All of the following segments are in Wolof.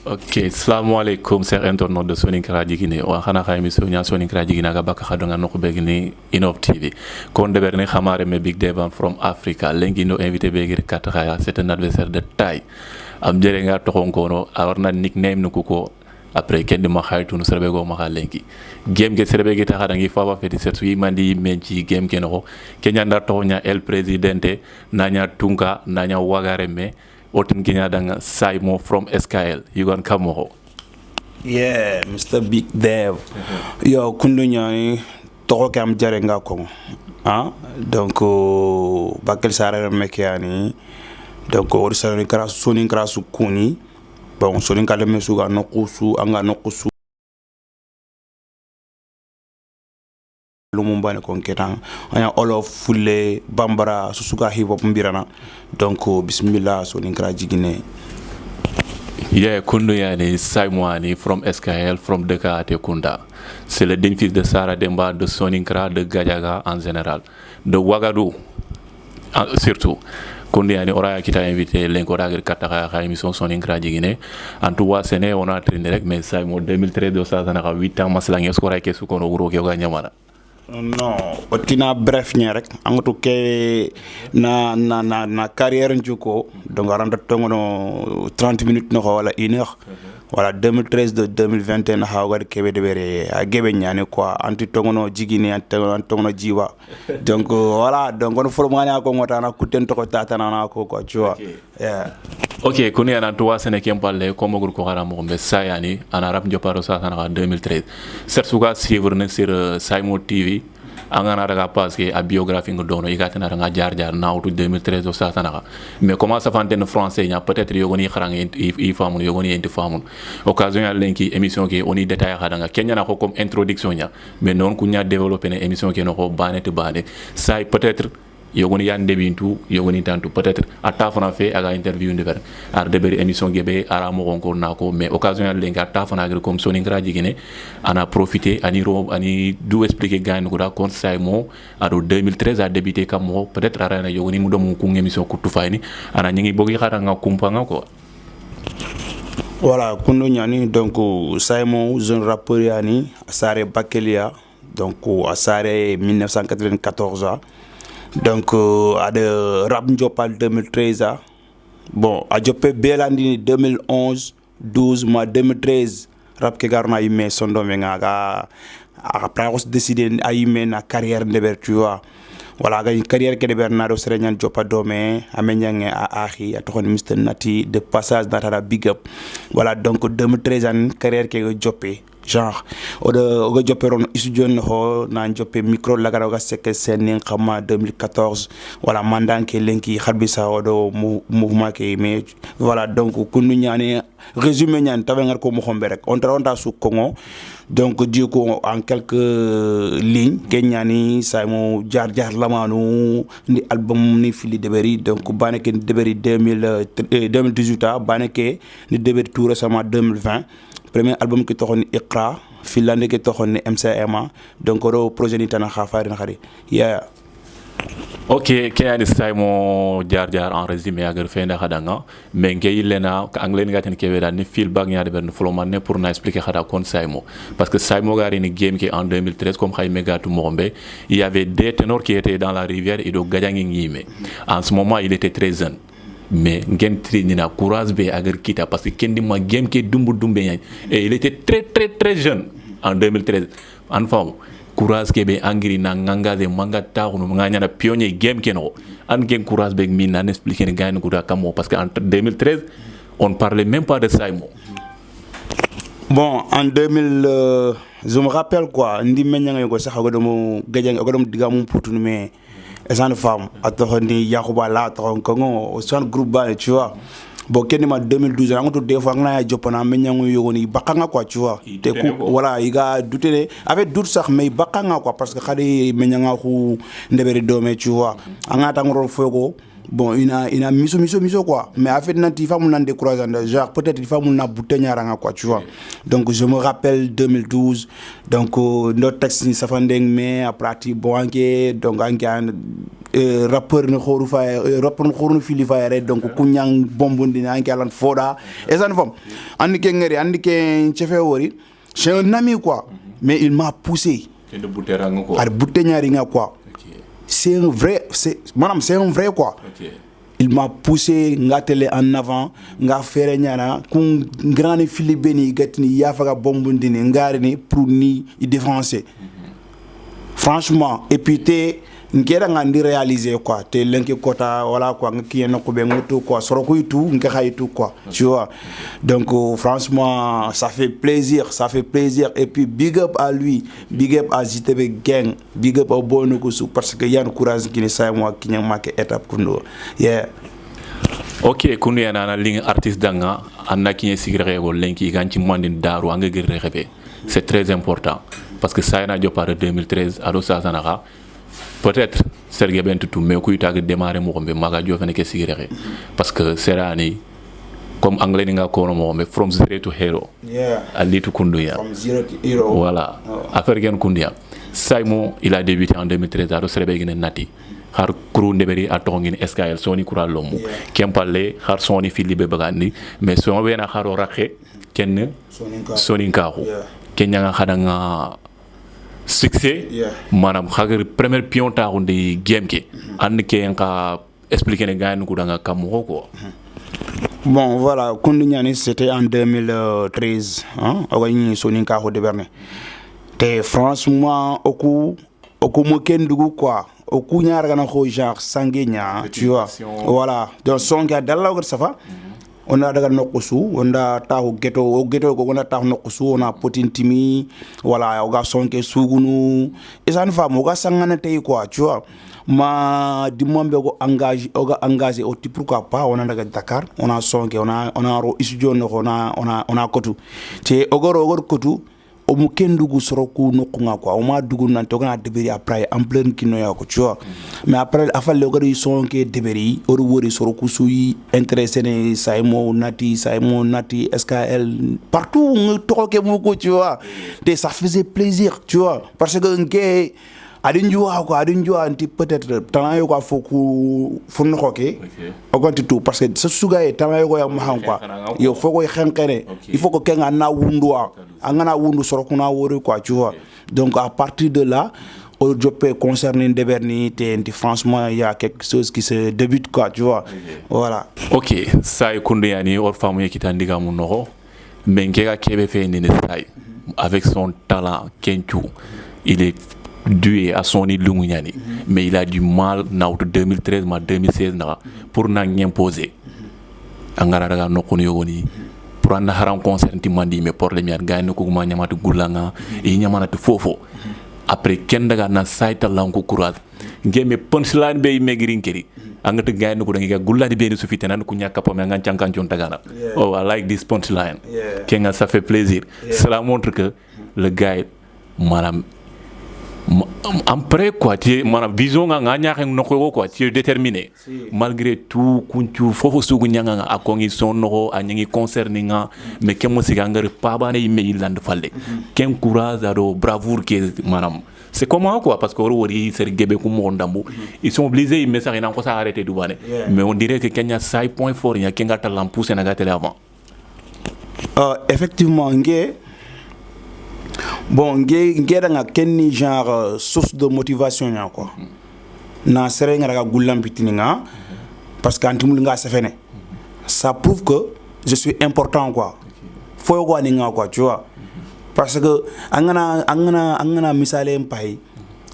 Ok, assalamu alaikum, c'est internaute de Sonic Radio Guinée. Wa xana xay émission nya Sonic Radio Guinée ga bak xado nga noko begni Inov TV. Kon de berne xamare me Big Devan from Africa. Lengi no invité begir kat xaya, c'est un adversaire de taille. Am jere nga toxon kono awarna nickname nuko ko après ken de ma xaytu no serbe go ma xalenki. Game ge serbe ge taxada ngi fa feti setu yi mandi menci game ken ko. Kenya nda toxonya el presidente nanya tunka nanya wagare me Otin Ginyadang Saimo from SKL. You gonna come over? Yeah, Mr. Big Dev. Yo, kundunyani toko kam jarenga kongo. Ah, donc bakel sare mekiani. Donc ori sare krasu sonin krasu kuni. Bon, sonin kale mesuga nokusu anga nokusu. Lumumbane konketan anya olof fulle bambara susuka hip hop mbirana donc bismillah so ninkra jigine. Yeah, kundu yani Saimwani from SKL from Dakar Kunda. C'est le digne fils de Sarah Demba, de Soninkra, de Gajaga en général, de Ouagadougou surtout. Kundi yani ora kita invité lenko dagar kataka ka émission Soninkra jigine en tout cas séné on a traîné rek mais Saimo 2013 do sa na 8 ans maslange skora ke su kono wuro ke ga nyamana. Non, otina bref rek angatu ke na carrière njuko donc randa tongono 30 minutes no wala 1 heure voilà 2013 de 2021 ha wad kebe de bere a gebe nyane quoi anti tongono jigini anti tongono jiwa donc voilà donc on formani ko ngota na kuten to ko tata na ko quoi tu vois. Yeah. Ok, kuni ana tuwa sene kempalle comme groupe ko haram mo sayani ana rap njoparo sa sana 2013 sersuga suivre ne sur Saimo TV angana daga parce que a biographie ngodono yigatena nga jar na auto 2013 sa sana mais comment ça fante en français nya peut-être yogoni kharang i famun yogoni enti famun occasion ya lenki émission ki oni détail khadanga kenya na ko comme introduction nya mais non kunya développer ne émission ki no ko banet bane say peut-être yogoni yan debintu yogoni tantu peut-être ata fana fait aga interview ndiver ar deberi émission gebe ara mo gonko nako mais occasion ya lenga ata fana agre comme Soningra jigine ana profiter ani du expliquer gagne ko da kon Saimo ado 2013 a débuté comme mo peut-être ara na yogoni mu dom ko émission ko tufayni ana ñi bogi xara nga kumpa nga ko. Voilà, kundo nyani donc Saimo jeune rappeur yani asare Bakelia donc asare 1994 donc à de rap njopal 2013 bon a jopé belandi 2011 12 mois 2013 rap ke garna yime sondo me nga après on décidé à yime na carrière de tu vois voilà ga carrière ke de Bernardo Serenyan jopa domé amenyange a akhi atone Mr Nati de passage dans big up voilà donc 2013 an carrière ke jopé genre oga joperon studio ho na jopé micro lagara ga sek sen xama 2014 voilà mandan ke lenki kharbisa odo mouvement ke mais voilà donc kunu ñane résumé ñane tawe ngar ko mo xombe rek on ta su kongo donc du coup en quelques lignes ke ñani Saimo jar lamanu ni album ni fili deberi donc baneke deberi 2018 baneke ni deberi tout récemment 2020 premier album qui toxone Iqra filande qui toxone MCMA donc ro projet ni tan khafari na khari yeah. Ok, kayani Saimo jar en résumé agar fenda khadanga mais ngay lena anglais ngaten keweda ni fil bag nyaade ben flomane pour na expliquer khada kon Saimo parce que Saimo gari ni game qui en 2013 comme Khaime Gatou Mombe il y avait des ténors qui étaient dans la rivière et do gadjangi ngime en ce moment il était très jeune mais ngen trinina courage be agar kita parce que kendi ma game ke dumbe et il était très jeune en 2013 en femme courage ke be angri na ngangade manga taxunu nganya na pionnier game keno an gen courage be min na expliquer gagne ko da kamo parce que en 2013 on ne parlait même pas de Saimo. Bon en 2000 je me rappelle quoi ndi menyanga ko sax godom gadjang godom digamu putunu mais esa femme atoxoni Yakuba la toxon kongo son groupe ba tu vois bon kenima 2012 rango des fois ngana jopana menyango yogoni bakanga quoi tu vois te ko voilà iga douter avec doute sax mais bakanga quoi parce que khadi menyanga khu ndeberi domé tu vois anga tangoro fogo bon ina miso quoi mais en fait nanti fa mun décourager genre peut-être il fa mun na bouteña ranga quoi tu vois donc je me rappelle 2012 donc notre texte ni safandeng mais après bon anke donc anke rappeur ne khoru fa rappeur khoru fili fa re donc kunyang bombundi na ngalan foda et ça ne femme andi ke ngari andi ke chefe wori c'est un ami quoi mais il m'a poussé de boutera ngako ar bouteñari nga quoi c'est un vrai c'est un vrai quoi il m'a poussé ngatele en avant nga fere nyana kun grande fili beni gatini yafaga bombundi ni ngari ni pour ni défoncer franchement et puis te ngera ngandi réaliser quoi te lenki kota voilà quoi ngi en ko be ngoto quoi soro ko itu ngi khaytu quoi tu vois donc franchement ça fait plaisir et puis big up à lui big up à JTB gang big up au bono ko su parce que yan courage qui ne say moi qui ñamake étape kundo yeah ok kunu yana na ling artiste danga anna ki sigre go lenki ganci mandin daru anga gir rebe c'est très important parce que ça na jopare 2013 ado sa sanaka peut-être Serge Bentutu mais ku tag démarrer mo be maga jofene ke sigire parce que serani comme anglais nga ko no mais from zero to hero ali to kunduya from zero to hero voilà affaire gen kunduya Saimo il a débuté en 2013 ado serbe gene nati har kuru ndeberi a tongin SKL soni kura lomu kempalle har soni filibe bagandi mais so wena haro raxe ken soni nkaxu kenya nga xadanga succès manam xagar premier pion ta xundi game ke and ke nga expliquer ne gagne ko danga kam ko bon voilà kundu ñani c'était en 2013 hein awani soni nkaxu de berne te franchement oku mo ken dugu quoi oku ñaar gana ko genre sanguinia tu vois voilà donc son ga dalaw ça va on a daga nokusu on a tahu ghetto ko on a tahu nokusu on a potintimi voilà o ga sonke sugunu et ça ne va mo ga sangana tay quoi tu vois ma di mombe go engagé au type pourquoi pas on a daga Dakar on a sonke on a ro studio no on a kotu te ogoro kotu o mu kendugu soroku nokunga quoi o ma dugu nan to gana deberi après en plein kino ya ko tu vois mais après afal le gari son ke deberi o wori soroku suyi intéressé ne Saimo nati SKL partout to ke beaucoup tu vois et ça faisait plaisir tu vois parce que nge adinjua anti peut-être talent yo ko foku funno ko ke o gonti tout parce que ce suga e talent yo ya mahan quoi yo foko xenkene il faut que kenga na wundwa angana wundu soro kuna wori quoi tu vois donc à partir de là au job concerné Deberni et franchement il y a quelque chose qui se débute quoi tu vois voilà ok ça e kunde yani or famu yekitandiga mu noko menkega kebe fe ni sai avec son talent kenchu il est dû à son illuminati mais il a du mal now 2013 ma 2016 na pour na imposer angara daga nokoni yogoni pour anda haram concert ti mandi mais problème ya gagne ko ma nyamata gulanga e nyamata fofo après ken daga na saita lanko courage ngeme punchline be megirin keri angata gagne ko dangi gulladi be su fitana ko nyaka pam nga chankan jon tagana oh I like this punchline kenga ça fait plaisir cela montre que le gars madame après quoi tu mana vision nga ñaax noko quoi tu es déterminé malgré tout kuntu fofo sugu ñanga akongi son noko anyi concerné nga mais kemo siga ngare pa bane yime land falle ken courage ado bravoure que manam c'est comment quoi parce que wori ser gebe ko mo ndambu ils sont obligés ils message na ko ça arrêter du bané mais on dirait que Kenya sai point fort ya kenga talent pousser na gatele avant effectivement bon ngeda nga kenni genre source de motivation nya quoi na sere nga daga gulam pitini nga parce que antimul nga sefene ça prouve que je suis important quoi faut ko ni nga quoi tu vois parce que angana misale mpay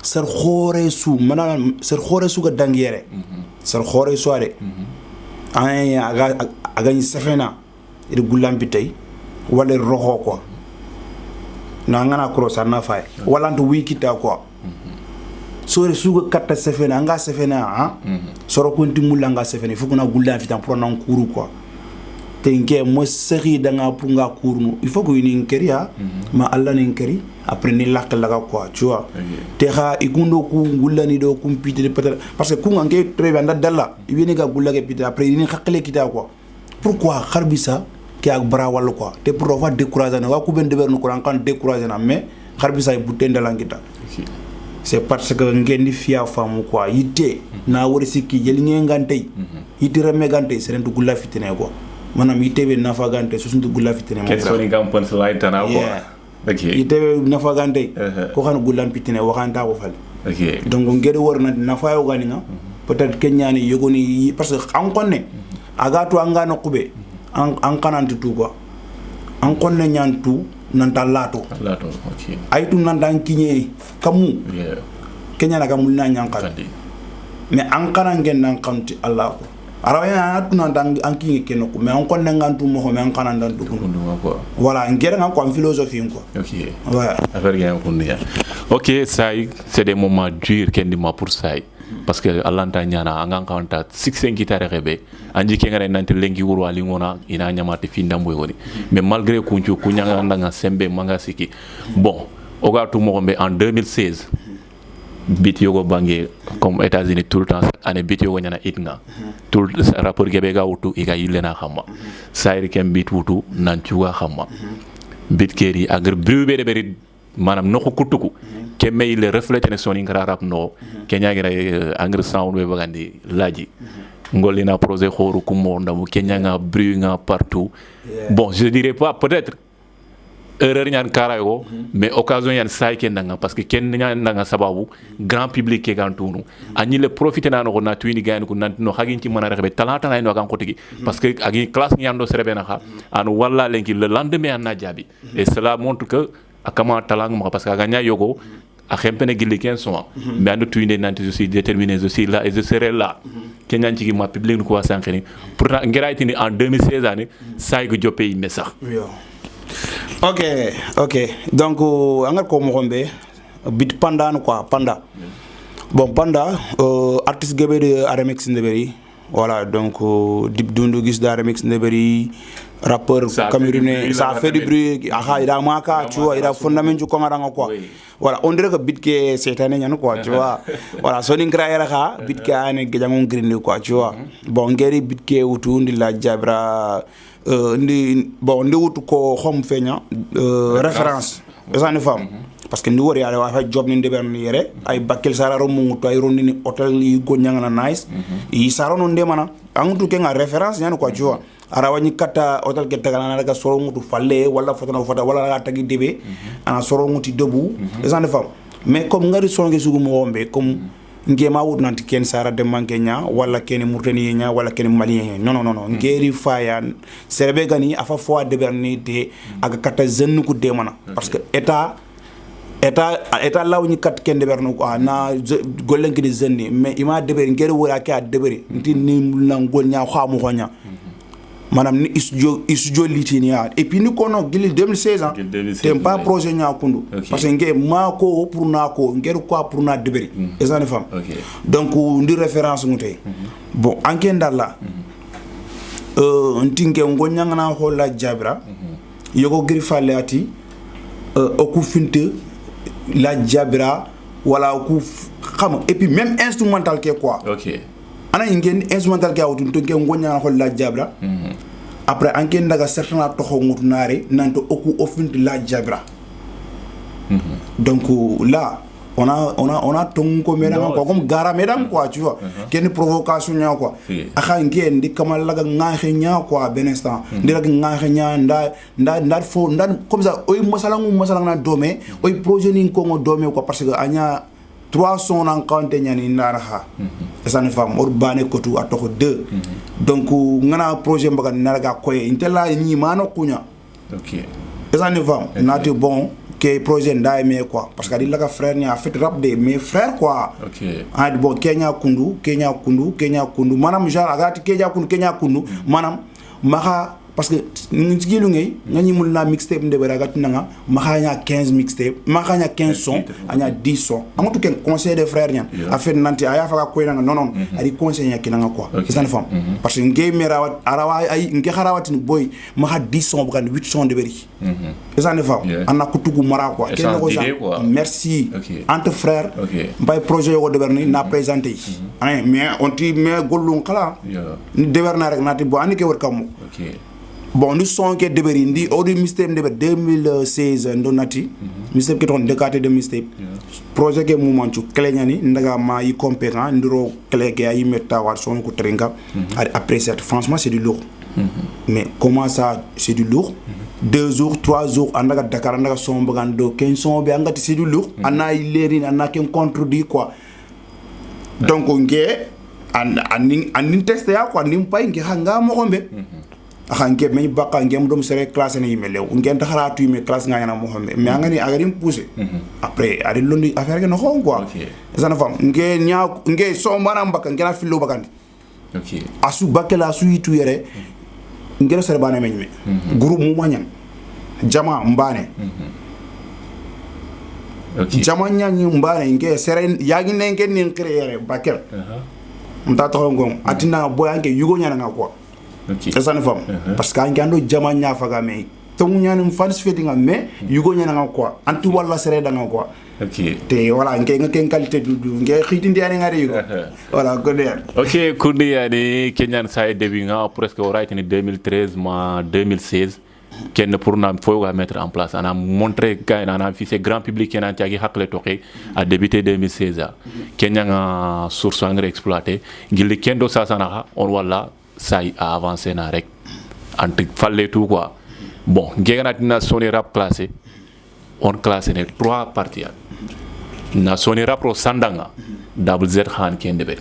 ser khore su mana ser khore su ga dangere ser khore su are ay aga ni sefena ide gulam pitay wala roho quoi na ngana cross na fay wala to wikita quoi sore suga katta sefena anga sefena ha soro konti mulanga sefena fukuna gulla fitan pour nan kuru quoi tenke mo seri danga punga kurnu il faut que une keria ma alla ni keri après ni lak la quoi tu vois te ha igundo ku gulla ni do compiter peut-être parce que ku ngange très bien dalla ibini ga gulla ke pita après ni khakle kita quoi pourquoi kharbisa qui a bras wala quoi te pour avoir décourager na wa ku ben deber no ko kan décourager na mais kharbisa e buten dalangita c'est parce que ngendi fiya famu quoi yité na wori sikki jeli ngante yité reme gante seren to gulla fitene quoi manam yité be nafa gante so sundu gulla fitene mo question ni gam pon slide tana quoi ok yité be nafa gante ko xana gullan fitene waxanta ko fal ok donc ngede worna nafa yo ganinga peut-être kenyani yogoni parce que an konne aga to anga no kube an kananti tu quoi an konne nyantu nanta lato ok ay tu nanta kinye kamu kenya na kamul na nyankal mais an kana ngen nan kanti allah ko arawaya atu nanta an kinye kenoko mais an konne ngantu mo mais an kana ndantu ko voilà ngere nga ko philosophie ko ok ouais affaire gain ko ndia ok ça c'est des moments durs kendi ma pour ça parce que alanta nyana anga kanta 6 guitare rebe anji ke ngare nanti lengi wuro ali ngona ina nyamati fi ndamboy woni mais malgré kunchu kunyanga ndanga sembe manga siki bon oga tu mo en 2016 bit yogo bangé comme États-Unis tout le temps année bit yogo nyana itnga tout rapport gebe ga wutu iga yilena xamma sayri kem bit wutu nan ciuga xamma bit keri agr bribe de beri manam noko kutuku kemme il reflète ne soni ngara rap no kenya ngira angre sound we bagandi laji ngolina projet khoru kumo ndamu kenya nga bruit nga partout bon je dirais pas peut-être erreur ñaan karayo mais occasion yan say ken nga parce que ken ñaan nga sababu grand public ke gantunu ani le profiter na no na tuini gagne ko nan no xagin ci mëna rexbe talata ngay no kan ko tigi parce que agi classe ñando serebe na xa an walla lenki le lendemain na jabi et cela montre que akama talang mo parce que gagna yogo a xempene gilli 15 mois mais ando tuinde nanti je suis déterminé je suis là et je serai là kenyan ci ma public ko sankeni pourtant ngira itini en 2016 année say go jopé yi message ok donc angar ko mo xombe bit panda quoi panda bon panda artiste gebe de Aramex Ndeberi voilà donc dip dundu gis da Aramex Ndeberi rappeur camerounais ça fait du bruit aha ida maka tu vois ida fondament ko ngaranga quoi voilà on dirait que bit ke setane ñan quoi tu vois voilà so ni ngra era kha bit ke ane gejangon grinde quoi tu vois bon ngeri bit ke wutu ndi la jabra ndi bon ndi wutu ko xom feña référence ça ne femme parce que ndi wori ala wa job ni ndeber ni yere ay bakkel sararo mu to ay ronni ni hotel yi go ñanga na nice yi sarono ndemana angutu ke nga référence ñan quoi tu vois ara wani kata hotel ke tagana na daga soro mutu falle wala fotana fota wala ga tagi debe ana soro muti debu ça ne femme mais comme ngari songe sugu mo wombe comme ngema wut nanti ken sara de mankenya wala ken murtani nya wala ken malien non ngeri faya serbe gani afa fo de bernité aga kata jeune ku de mana parce que état lawni kat ken de berno ko na gollen ki de jeune mais ima de ber ngeri wora ka de ber nti ni ngol nya xamu ko nya manam ni studio litini et puis ni kono gili 2016 ans tem pas projet nya kundu parce que ngé mako pour nako ngé quoi pour na deberi et ça ne femme donc ndi référence ngutay bon anken dalla ntinge ngonya ngana hola jabra yogo gri falle ati oku finte la jabra wala oku xam et puis même instrumental ke quoi ana ngeen instrumental ke awtu to ngeen ngonya hola jabra après anken daga certainement to xomutu nare nanto oku ofint la jabra donc là on a ton ko mena ko comme gara medam quoi tu vois ken provocation nya quoi akha ngeen di kamal laga ngaxe nya quoi ben instant ndi laga ngaxe nya nda fo nda comme ça oy masalangu na domé oy projet ni ko ngo domé quoi parce que anya 300 en compte nyani naraha ça ne femme urbane kotu atoko 2 donc ngana projet mbaga naraga koye intela ni mano kunya ça ne femme nati bon que projet ndaay mais quoi parce que dila ka frère nya fait rap de mes frères quoi ah bon Kenya kundu manam genre agati Kenya kundu manam maka parce que ngilu ngay ñani mul na mixtape ndebe ragat nga maxanya 15 mixtape maxanya 15 sons anya 10 sons amatu ken conseil des frères ñan affaire nanti aya fa ko nga non ari conseil ñak nga quoi c'est une femme parce que ngey merawat arawa ay ngey xarawati boy maxa 10 sons bu kan 8 sons de beri c'est une femme ana kutugu mara quoi ken ko ça merci entre frères mbay projet yo de berni na présenter mais on ti mais gollu kala ni de berna rek nati bo ani ke wor kam bon nous sommes que deberi ndi odi mistake de 2016 ndonati mistake ke ton dekate de mistake projet ke momentu klenyani ndaga ma yi compétent ndiro kleke ay meta war son ko trenga après ça franchement c'est du lourd mais comment ça c'est du lourd 2 jours 3 jours andaga Dakar andaga son bagando 15 son be angati c'est du lourd ana ileri ana ken contredit quoi donc nge an test ya quoi nim pay nge hanga mo gombe akhanke me baka ngem dom sere classe ni melew ngem taxaratu me classe nga na mo xamé mais ngani agari pousser après ari londi affaire no xon quoi ça na fam nge nya nge so manam baka ngena fillo bakandi ok asu bakela asu yitu yere ngero sere bana meñme groupe mu mañan jama mbane ok jama ñani mbane nge sere yagi ne ngen ni créer bakel mta taxo ngom atina boyange yugo ñana nga quoi okay. Ça ne femme parce que ngando jama nya faga me to ñani fans fetinga me yugo ñana nga quoi anti wala sere da nga quoi ok te voilà ngeen qualité du ngeen xitindi ani ngari yugo voilà ko de ok kundi yani kenyan sa début nga presque right ni 2013 ma 2016 kenn pour na faut mettre en place on a montré gaay na fi c'est grand public kenan tiagi hakle toké a débuté 2016 kenya nga source engrais exploité gilli kendo sa sana on wala ça a avancé na rek anti fallait tout quoi bon ngena na soni rap classé on classé les 3 parties na soni rap pro sandanga double z khan kende be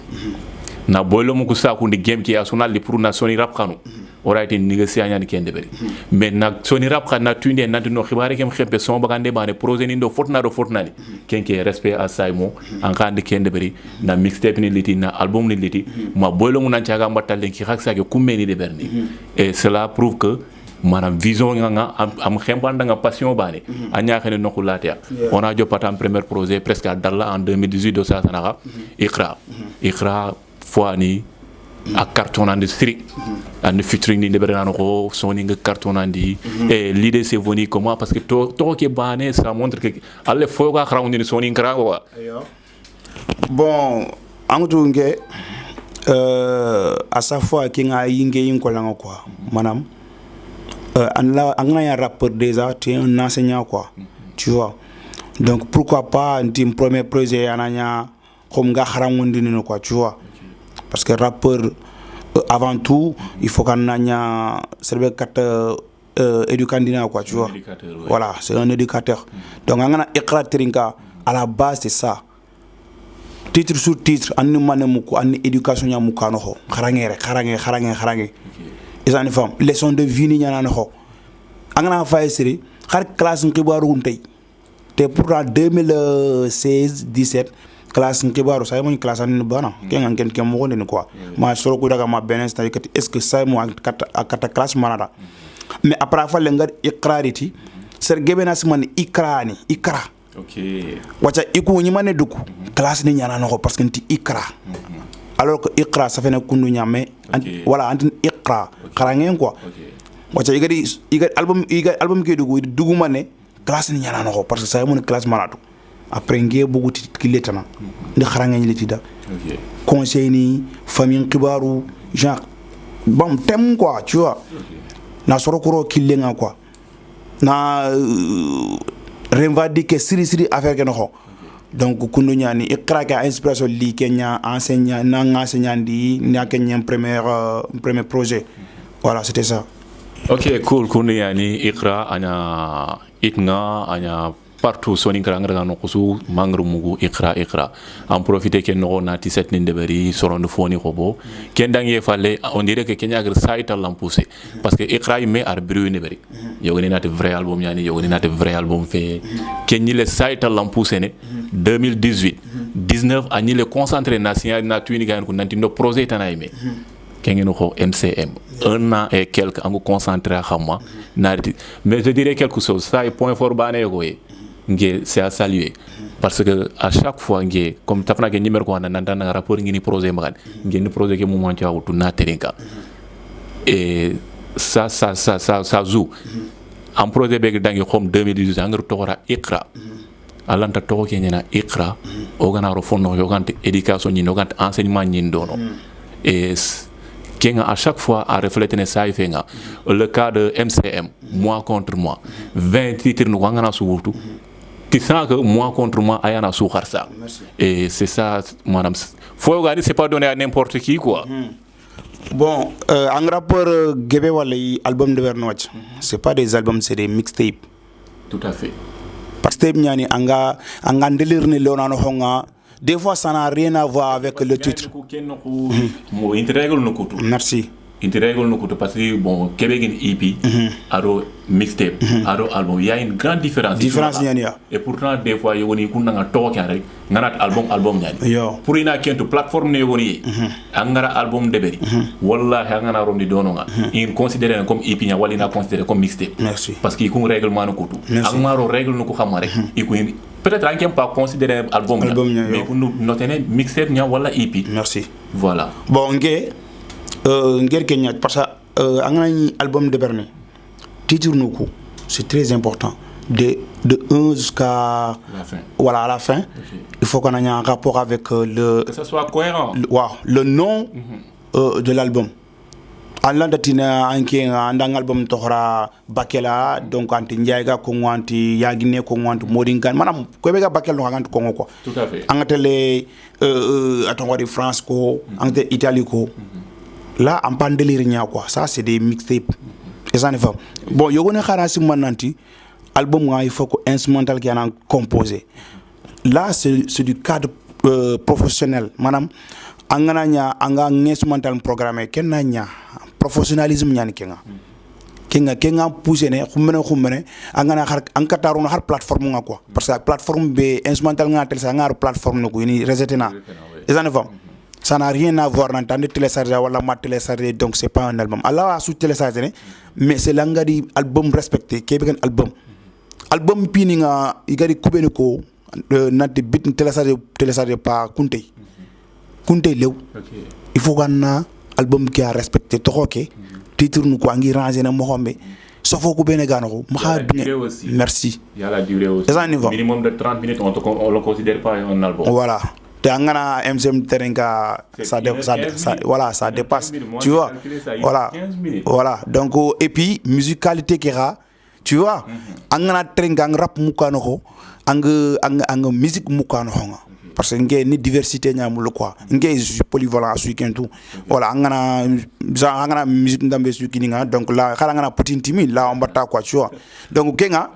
na boylo mu ko sa ko ndi game ki asonal li pour na soni rap khanu orayte négocier ñani kende be mais nak soni rap khan na tunde na no xibaare kem xempe son bagande bane projet ni do fotna ni kenke respect à saimo en kande kende be na mixtape ni liti na album ni liti ma boylo mu nan tiaga mbatal ki xak ke kummeni de berni et cela prouve que manam vision nga am xembanda nga passion bane anya xene no khulatia on a jopata en premier projet presque à Dalla en 2018 do sa sanara Iqra fois ni a cartonandi strict and featuring ni deberano ko soni nga cartonandi et l'idée c'est venu comment parce que to ke bane ça montre que alle fo ga xarawndi ni soni ngara wa bon angutu nge à chaque fois ki nga yinge yin ko langa quoi manam un rappeur déjà, tu es un enseignant quoi, tu vois. Donc pourquoi pas un premier projet comme quoi, tu vois. Parce que rappeur, avant tout, il faut qu'on ait servi éducateur quoi, tu vois. Voilà, c'est un éducateur. Donc on a Iqra Trinka, à la base c'est ça. Titre sur titre, on a une éducation ya mukano, kharangé. Les femmes, leçon de vie ni ñana ko angana fay série xar classe ngibaru tay té pour 2016 17 classe ngibaru say mo classe an bana kengan ken mo ngone quoi ma soro ko daga ma benen sta yekati est ce que say mo kata classe manada mais après fa le ngar iqrariti ser gebena man ikrani ikra ok wacha iku ñi mané duk classe ni ñana ko parce que nti ikra alors que Iqra ça fait na kundu ñamé voilà antin Iqra xarangen quoi wacha igadi album ke dugu mané classe ni ñana nako parce que ça mon classe manatu après ngé bugu ki letana ndi xarangen li tida conseil ni famille kibaru genre bon thème quoi tu vois na soro ko killenga quoi na revendiquer siri affaire ke nako donc kundu ñani Iqra ka inspiration li Kenya enseignant di na Kenya premier projet voilà c'était ça ok cool kundu ñani Iqra anya itnga anya partout soni ngranga no kusu mangru mugu Iqra en profiter ken no na 17 ni deberi soron foni robo ken dangi falle on dirait que Kenya agr saita l'empoussé parce que Iqra me arbru ni beri yogoni nati vrai album ñani yogoni nati vrai album fait Kenya le saita l'empoussé ne 2018 19 ani le concentré national na tuini gan ko nanti no projet tanayme kengeno ko MCM 1 an et quelques ango concentré à xama nardi mais je dirais quelque chose ça est point fort bané ko c'est à saluer parce que à chaque fois comme tafna ke numéro ko nanda na rapport ngi projet magan ngi ni projet ke moment ci awtu na terinka et ça joue en projet beg dangi comme 2018 angir tokora Iqra alanta to ke nyana Iqra o gana ro fonno yo gante éducation ni no gante enseignement ni dono et kenga à chaque fois à refléter ne ça fait nga le cas de MCM moi contre moi 20 titres nous ngana suwutu tu sens que moi contre moi ayana sukhar ça et c'est ça madame faut regarder c'est pas donné à n'importe qui quoi. Bon en rapport Gebe wala album de Bernouach c'est pas des albums, c'est des mixtapes. Tout à fait. Parce que ñani anga ndelir ni lonano honga des fois ça n'a rien à voir avec le titre. Merci. Parce que bon Québec EP aro mixtape aro album il y a une grande différence. Et pourtant des fois yoni kunanga token rek nganat album ñani pour ina kento plateforme ne yoni angara album deberi wallahi angana romdi dononga in considéré comme EP nya wala ina considéré comme mixtape. Merci. Parce que kun règlement no kutu angaro règle no ko xamare ikun peut-être on ne peut pas considérer album mais pour nous noter mixtape nya wala EP. Merci. Voilà. Bon ngir Kenya parce que un album de Bernie titre nous c'est très important de 1 jusqu'à la fin. Voilà à la fin. Il faut qu'on ait un rapport avec le que ça soit cohérent. Le nom de l'album. Allah datina anke andang album tohra bakela donc anti njaiga ko wanti yagine ko wanti modingan manam ko be ga bakel no ganti ko ko tout à fait angatele atongori France ko angate Italie ko là en pandelir nya quoi ça c'est des mixtapes et ça ne va bon yogo ne khara si mananti album nga il faut que instrumental qui en composé là c'est du cadre professionnel manam angana nya anga instrumental programmé kenna nya professionnalisme ñani kenga pousser ne xumene angana xar ankataru na har plateforme nga quoi parce que plateforme be instrumental nga tel sa nga plateforme ko ni resetena et ça ne va ça n'a rien à voir n'entendre télécharger wala ma télécharger donc c'est pas un album Allah a sous télécharger mais c'est l'angadi album respecté kebe album pini nga igari kubeni ko nante bit télécharger pas kunte lew il faut gana album qui a respecté toke titre nous ko ngi ranger na mo xombe sofo ko bene gano merci il y a la durée aussi minimum de 30 minutes on le considère pas un album voilà te angana MCM terenka ça voilà ça dépasse tu vois voilà donc et puis musicalité qui ra tu vois angana terenka rap mukano ko ang musique mukano ho parce que ngé ni diversité ñamul quoi ngé polyvalent su kentu voilà angana musique ndambe su kininga donc là xala ngana putin timi là on bata quoi tu vois donc kenga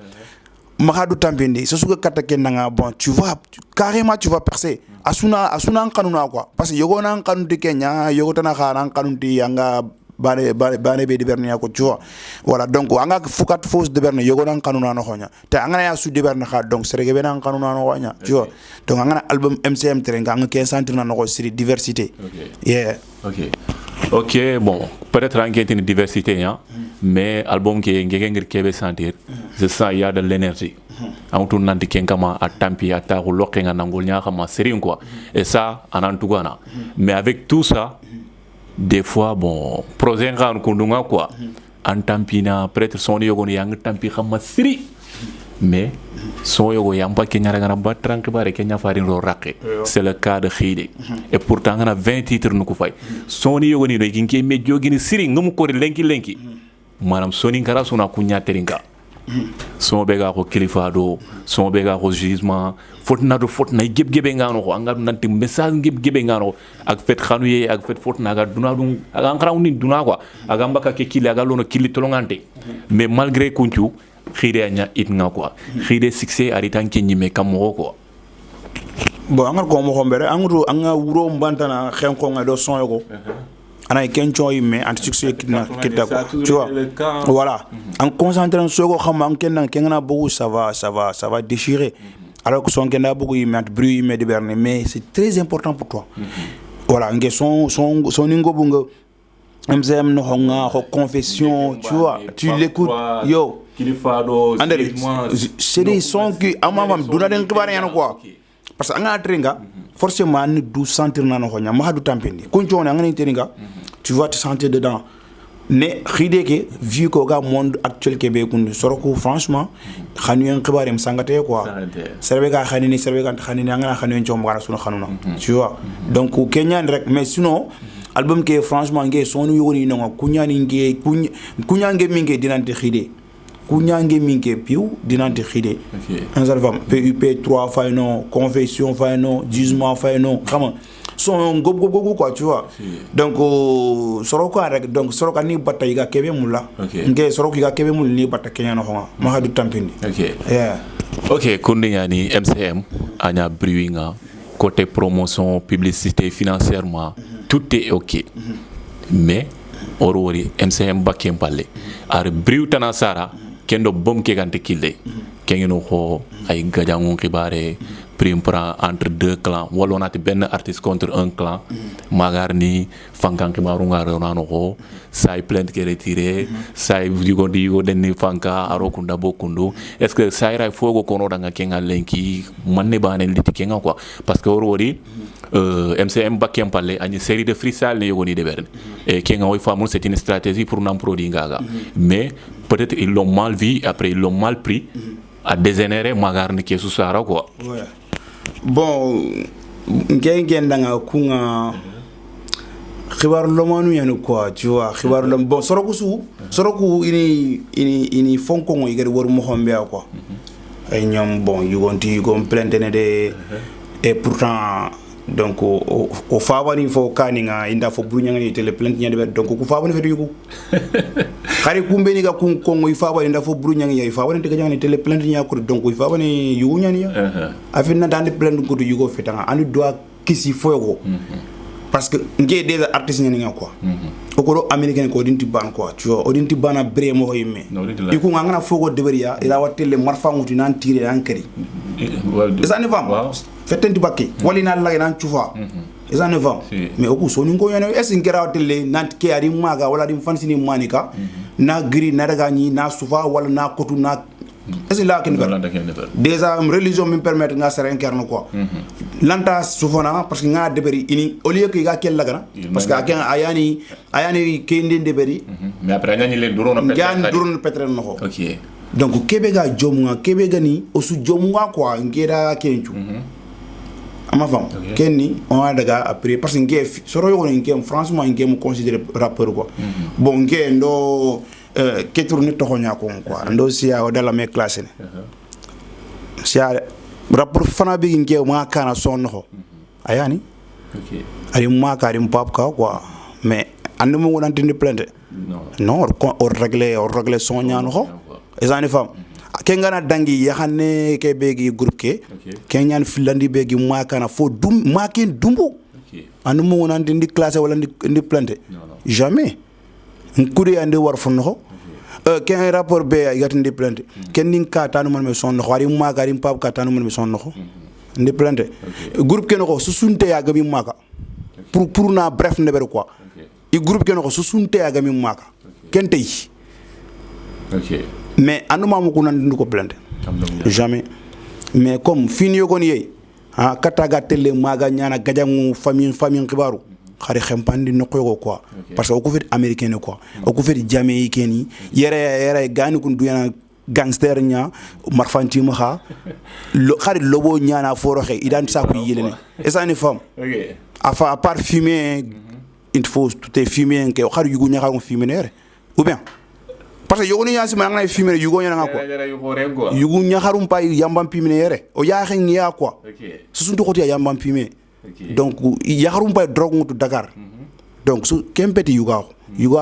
mahadu tambende so suka katake nanga bon tu vois carrément tu vas percer asuna kanuna quoi parce que yogo nan kanunti Kenya yogo tana xana kanunti anga bane be de bernia ko tu vois voilà donc anga fukat fausse de berne yogo nan kanuna no xonya te anga ya su de berne xa donc serege be nan kanuna no xonya tu vois donc anga album MCM terenga anga 15 centre na no série diversité ok bon peut-être en une diversité hein mais album qui ngengengir kebe sentir je sens il y a de l'énergie on tourne nanti kenkama a tampi ata ko lokenga nangol nya xama série quoi et ça en tout cas mais avec tout ça des fois bon projet ngan kundunga quoi en tampina peut-être son yogo yang tampi xama série mais son yogo yamba kenya ngana ba trank bare kenya farin ro raké c'est le cas de Khide et pourtant ngana 20 titres nuko fay son yogo ni do ginké me jogini série ngum ko lenki manam soni ngara suna kunya teringa son bega ko kilifa do son bega ko jugement fotna gebe ngano ko anga nanti message gebe ngano ak fet xanuye ak fet fotna ga duna dum ak ankara ni duna quoi ak ambaka ke kili aga lono kili tolongante mais malgré kunchu Khide anya itnga quoi Khide succès aritan kenyi me kamoro quoi bon angar ko mo xombere anga wuro mbantana xen ko nga do son yoko ana kencho yimme anti succès kitna tu vois voilà en concentrant sur ko xam an kenna beaucoup ça va déchirer alors que son kenna beaucoup yimme anti bruit yimme de berne mais c'est très important pour toi voilà nge son ningo bunga MZM no honga ho confession tu vois tu l'écoutes yo c'est des sons qui amam duna den kibare yan quoi parce que anga tringa forcément ni du sentir nano honya ma du tampendi kuncho na ngani tringa tu vas te sentir dedans ne Khide ke vu ko ga monde actuel ke be kundu soroko franchement khanu en kibare m sangate quoi serbe ga khanini ngana khanu en chomba sunu khanuna tu vois donc Kenyan rek mais sinon album ke franchement nge sonu yoni no kunyani nge kunyange minge dinante khide kunyange minge piu dinante khide un seul femme PUP 3 fayno confession fayno jugement fayno xam son gob quoi tu vois donc soroka rek donc soroka ni batta yiga kebe mulla nge soroka yiga kebe mul ni batta kenya no xama ma hadu tampindi yeah ok kundi yani MCM anya brewinga côté promotion publicité financièrement tout est ok mais orori MCM bakem palle ar brew tana sara kendo bom ke gante kille kengeno ko ay gajangu xibare prime prend entre deux clans wala onati ben artiste contre un clan magarni fankan xibaru ngaro nano ko say plainte ke retiré say yugo denni fanka aro kunda bokundu est-ce que say ray fogo kono danga kenga lenki manne banen liti kenga quoi parce que orori MCM bakem parler une série de freestyle ne yogoni de berne et kenga way famul c'est une stratégie pour n'en produire gaga mais peut-être ils l'ont mal vu après ils l'ont mal pris à dégénérer magarni ke susara quoi ouais. Bon ngendanga kunga xibar lomanu yanu quoi tu vois xibar lom bon soroku ini fonko ngo igari wor mo xombe quoi ay ñom bon yugonti yugom plaintene de et pourtant donc o fawani fo kaninga inda fo brunya ngani tele plainte nyande donc ku fawani fetu yugo xari kumbe ni ga kun kongo ifawani inda fo brunya ngani ifawani te ganyani tele plainte nya ko donc ifawani yugo nyani ya afina dande plainte ko yugo fetanga andi doit kisi foyo parce que nge des artistes nyani nga quoi okoro américain ko dinti ban quoi tu vois odinti bana bre mo yimme iku ngana fogo deberia ila watele marfanguti nan tire an kari ça ne va fetten tibaki walina la nan chufa ça ne va mais oku soni ngo yana est ngera watele nan ke ari maga wala dim fansini manika na gri na daga ni na sufa wala na kotu na est là ken déjà religion me permettre nga ser incarne quoi lanta soufona parce que nga deberi ini au lieu que ga kel lagana parce que aken ayani kende deberi mais après ngani le durona petre no ko ok donc kebe ga jomunga kebe gani osu jomunga quoi ngeda kenchu ama fam kenni on a daga après parce que ngef soro yo ngem franchement ngem considérer rappeur quoi bon ngendo ke tourner to xonya ko quoi ndo sia o dala me classe ne sia rapport fana bi nge ma kana sonno ayani ok ari ma karim pap ka quoi mais ande mo wonante ni plainte non o régler sonya no ezani fam ke ngana dangi yaxane ke begi groupe ke ñaan filandi begi ma kana fo dum ma ken dumbo ande mo wonante ni classe wala ni plainte jamais ngudi ande war fonno ken rapport be yati ndi plainte ken nin ka tanu man me sonno wari ma garim pap ka tanu man me sonno ndi plainte groupe ken ko susunte ya gami maka pour na bref neber quoi i groupe ken ko susunte ya gami maka ken tay ok mais anuma mo ko nan ko plainte jamais mais comme fini yo kon yey ha kataga tele maga nyana gajangu famille xibaru xari xempandi no ko quoi parce que ko fait américain quoi ko fait jamaïcain ni yere gani kun duyana gangster nya marfanti ma xa lo xari lobo nyana foroxe identité ko yelene et ça ne femme ok à part fumer il faut tout est fumer que xari yugo nya xa fumer ou bien parce que yugo nya sima ngay fumer yugo nya nga quoi yugo nya xarum pay yambam fumer o ya xen ya quoi ok suntu xoti yambam fumer donc yaharum bay drogue mutu Dakar donc su kempeti yuga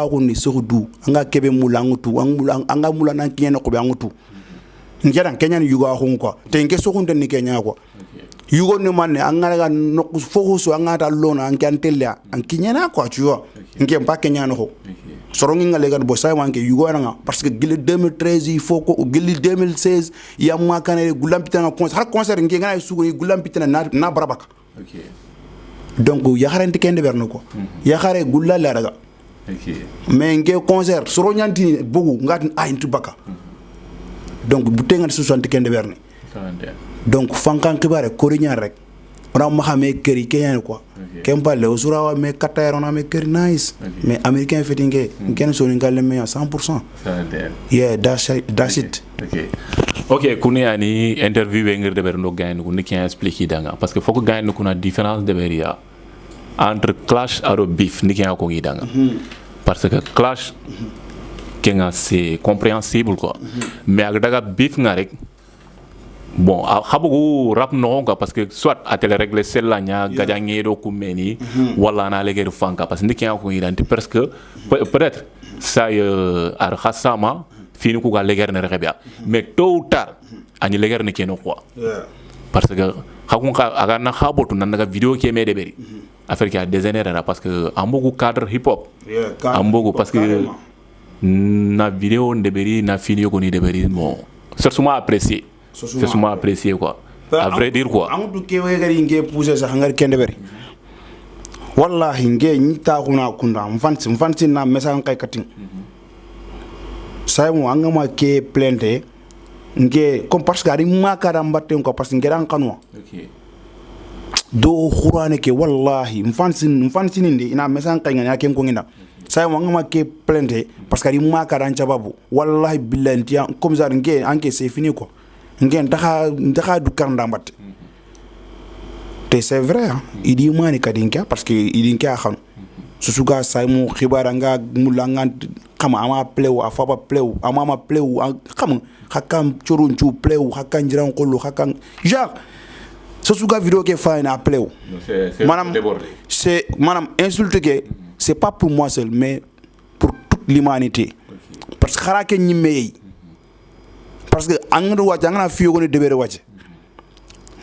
ko ni soxdu anga kebe mulangutu anga mulana kiyene ko be angutu ngedan kenyan yuga ko quoi te nge soxunde ni kenya quoi yugo ni manne anga ga no fo so anga ta lona an kantelle an kinyana quoi tu vois nge pa kenya no ko sorongi ngale ga bo say manke yugo nga parce que gil 2013 il faut ko gil 2016 ya ma kanere gulampitana concert nge ngana sugo gulampitana na barabaka ok donc yaxarante kende berno ko yaxare gulla la daga ok mais nge concert soro ñanti bogu ngat ay ntu baka donc bu tengal 60 kende berni donc fankan kibare ko riñar rek ona ma xamé keri kenyan quoi kempa le usura wa me katayro na me keri nice mais américain fetinge ken so ngale me 100% yeah that's it ok kuni ani interview be ngir deber no gain ko ni ken explique danga parce que foko gain ko na différence de beria entre clash aro beef ni kenga ko ngidanga parce que clash kenga c'est compréhensible quoi mais ak daga beef nga rek bon xabugu rap no quoi parce que soit a tele régler celle nya gaja ngedo ku meni wala na lege fanka parce que ni kenga ko ngidanti parce que peut-être ça ar khasama fini ku ga leger ne rebia mais tôt ou tard ani leger ne keno quoi parce que xakun ka aga na xabotu nan daga video ke me de beri affaire qui a dégénéré parce que ambogu cadre hip hop ambogu parce que na vidéo ndeberi na fini ko ni deberi bon c'est souvent apprécié c'est souvent apprécié quoi à vrai dire quoi amudu ke we gari nge pousser sa ngar kende beri wallahi nge ni ta kuna kunda mfansi na message kay kating say mo angama ke plainte nge comme parce que ari makara mbatte ko parce que ngeran kanwa OK do khurane ke wallahi mfansi ninde ina message kay ngani akem ko nginda say mo ngama ke plainte parce que ari makara nchababu wallahi billahi tiya comme ça nge anke c'est fini quoi nge ndaxa du karnda mbatte te c'est vrai hein idi mani kadinka parce que idinka xam susuga say mo khibaranga mulanga kama ama plew afaba plew ama plew xam hakam chorun chu plew hakan jiran qolu hakan genre susuga vidéo ke fa na plew manam c'est manam insulte ke c'est pas pour moi seul mais pour toute l'humanité parce que xara ke ñimé parce que angru wacc angana fiyo ko ne debere wacc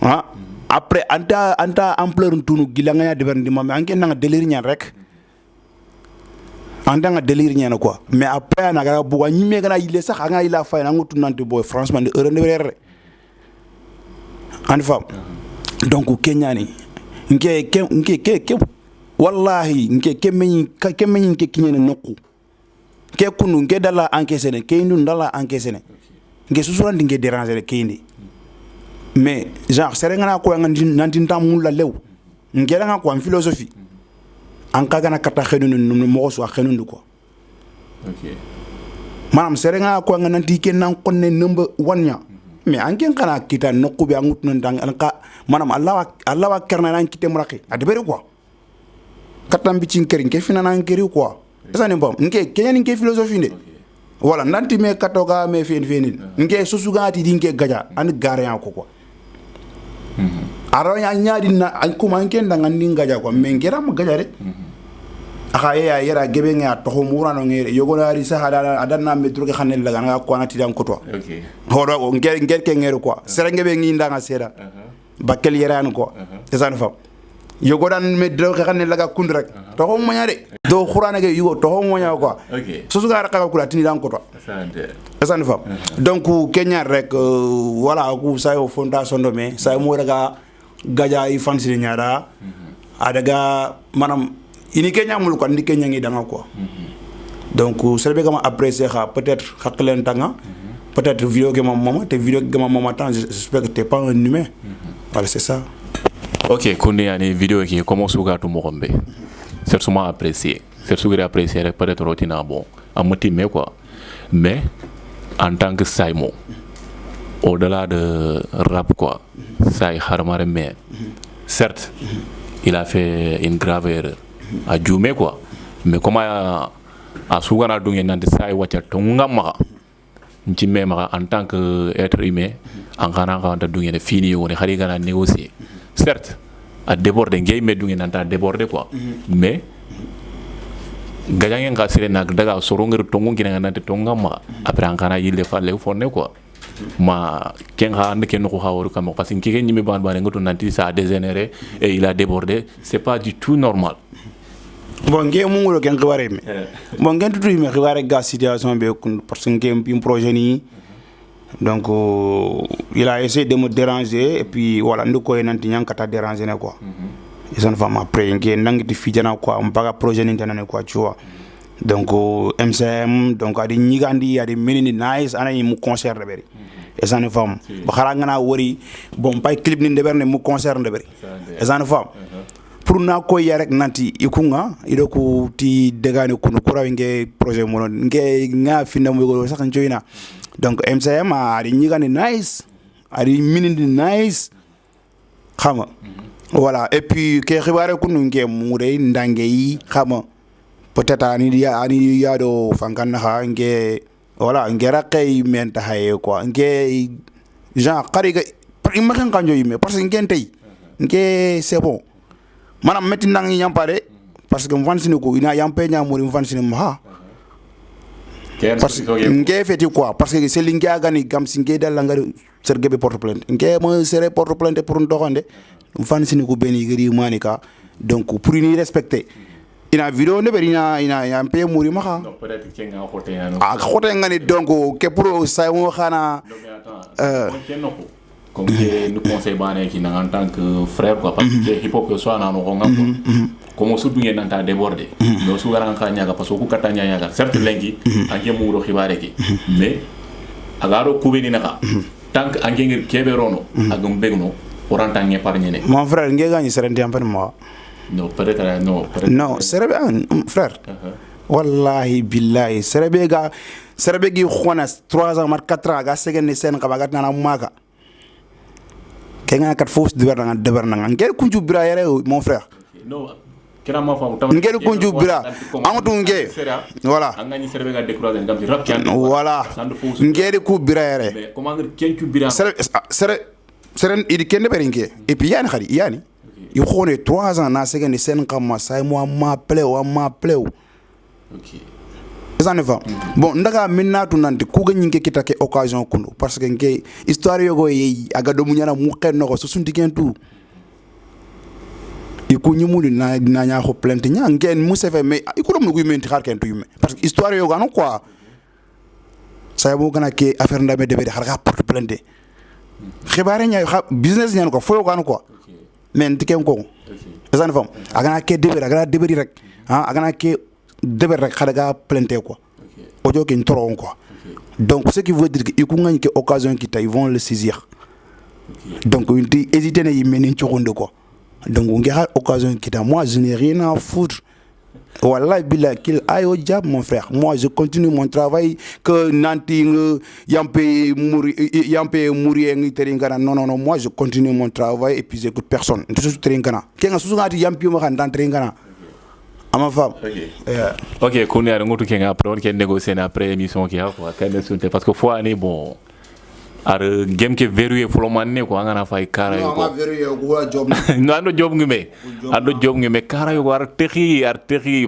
ah après anta ampleur tunu gilanga ya deber ndi mame anke nga délire ñan rek andanga délire ñen quoi mais après na ga bu ñi me gana yile sax nga ila fay na ngutu nante boy franchement de heure de en femme donc kenyani nke wallahi nke kemeñi ke kiñene nokku ke kunu nke dala encaisser ne ke indu dala encaisser ne nke susurandi nke déranger ke indi mais genre serengana ko nanti ntam la lew ngela nga ko en philosophie en kagana kata xenu no mo so xenu ko OK manam serengana ko nga nanti ken nan konne number 1 nya mais en ken kana kita nokku bi angut non dang ka manam allah wa kerna nan kitem raki adbere quoi katam bi ci nkerin ke fina nan keri quoi ça ne bon nke kenyan nke philosophie de voilà nanti me katoga me fenil nke susugati dinke gaja an garian ko quoi aro ya nyaadi na an kuma nken dangan ningaja ko men gera mo gaja de aka ya yera gebe nga to ho murano ngere yogona ri sa adanna metro ke xanel la nga ko anati dan ko to OK hodo ngere ke ngere quoi sere ngebe ngi ndanga seda bakel yerano quoi esan fa yogodan metro ke xanel la kund rek to ho mo nyaade do khurana ge yugo to ho mo nya quoi OK so suga raka ko tini dan ko to esan fa donc kenya rek voilà ku sayo fondation do me say mo daga gaja yi fansi nyara adaga manam ini kenya mul ko ndi kenya ngi danga quoi donc selbe gama apprécier peut-être haklen tanga peut-être vidéo que maman te vidéo que maman tant j'espère que t'es pas un humain voilà c'est ça OK konde yani vidéo qui comment suga to mo gombe c'est sûrement apprécié c'est sûr apprécier peut-être rotina bon à motiver quoi mais en tant que Saimo au-delà de rap quoi Sai Harmare mais certes il a fait une grave erreur à Djoumé quoi mais comment à Sougana Dungé Nante Sai Wacha Tongama Njimema en tant que être humain en Kanaka Dungé de fini ou de Harigana négocier certes à déborder game mais Dungé Nante à déborder quoi mais gajangen ka sire nak daga sorongeru tongu gina nante tongama après en kana yilde falle fonne quoi ma ken ha ande ken ko haworu kam parce que ken nyimi ban ban ngoto nanti ça a dégénéré et il a débordé c'est pas du tout normal bon nge mungulo ken xibaré me bon ngen tutu me xibaré ga situation be parce que nge projet ni donc il a essayé de me déranger et puis voilà ndiko nanti nyang kata déranger ne quoi ils ont vraiment après nge nangiti fijana quoi on paga projet ni tanane quoi tu vois donc MCM donc adi nyigandi adi menini nice ana mu concert de beri et ne femme ba xara ngana wori bon pay clip ni ndeberne mu concert de beri et ne femme pour na ko yarek nanti ikunga idoko ti degane kunu kura nge projet mo nge nga finna mo go sax njoyna donc MCM adi nyigandi nice adi menini nice xama voilà et puis ke xibaare kunu nke mure ndange yi xama peut-être ani ya do fankan ha nke voilà nke raqay menta haye quoi nke genre qariga ima kan kanjo yime parce que nke tay nke c'est bon manam metti ndang yi yampare parce que mvansini ko ina yampe nya muri mvansini ma parce que nke feti quoi parce que c'est linga gani gam singe dal nga sergebe porte plainte nke mo sere porte plainte pour ndoxande mvansini ko beni gari manika donc pour ni respecter ina vidéo ne berina ina yampe muri ma non peut-être que nga xoté ya no xoté ngani donc ke pour ça mo xana comme que nous conseille bané qui en tant que frère quoi parce que hip hop soit na no ngam quoi comme surtout ngeen nanta déborder no su garan ka ñaga parce que ku katanya ñaga certes lengi anke mu ro xibaare ki mais agaro kubeni naka tant que anke ngir kebe rono agum begno oranta nge par ñene mon frère nge gagne serente am moi non peut-être non serebe frère wallahi billahi serebe gi xona 3 ans mar 4 ans ga segene sen xabagat na maga kenga kat fos de berna ngel kunju bira yare mon frère non kera ma fam tam ngel kunju bira amatu nge voilà angani serbe ga décourager ngam ci rap ci and voilà ngel ku bira yare mais comment ngir kencu bira seren idi kende berinke et puis yani il xone 3 ans na segene sen xamma say mo ma pleu OK ça ne va bon ndaga minatu nante ku ga nyinke kitake occasion kundu parce que nge histoire yogo yi aga do munyana mu xenno ko so sunti kentu iku nyumuli na nya ko plainte nya ngen mu se fait mais iku do mu guy menti xar kentu yume parce que histoire yogo non quoi ça mo gana ke affaire ndame debe xar ga porte plainte xibaare nya business nya ko foyo kan quoi mais ndiken ko ça ne va aga ke debe rek aga ke debe rek xadaga plainte quoi audio qui tron quoi donc ce qui veut dire que iku ngagn ke occasion qui ils vont le saisir donc ils hésiter na yimeni chokonde quoi donc ngi ha occasion qui moi je n'ai rien à foutre wallahi billah qu'il aille au diable mon frère moi je continue mon travail que nanti yampe muri ngi teringana non moi je continue mon travail et puis j'écoute personne tout teringana kenga susungati yampi mo kan dan teringana ama femme OK kone ar ngotu kenga après on ken négocier après émission qui a quoi kan insulter parce que fois année bon ar game ke verrouiller folo manne ko ngana fay kara yo ko no ando job ngi me kara yo ar texi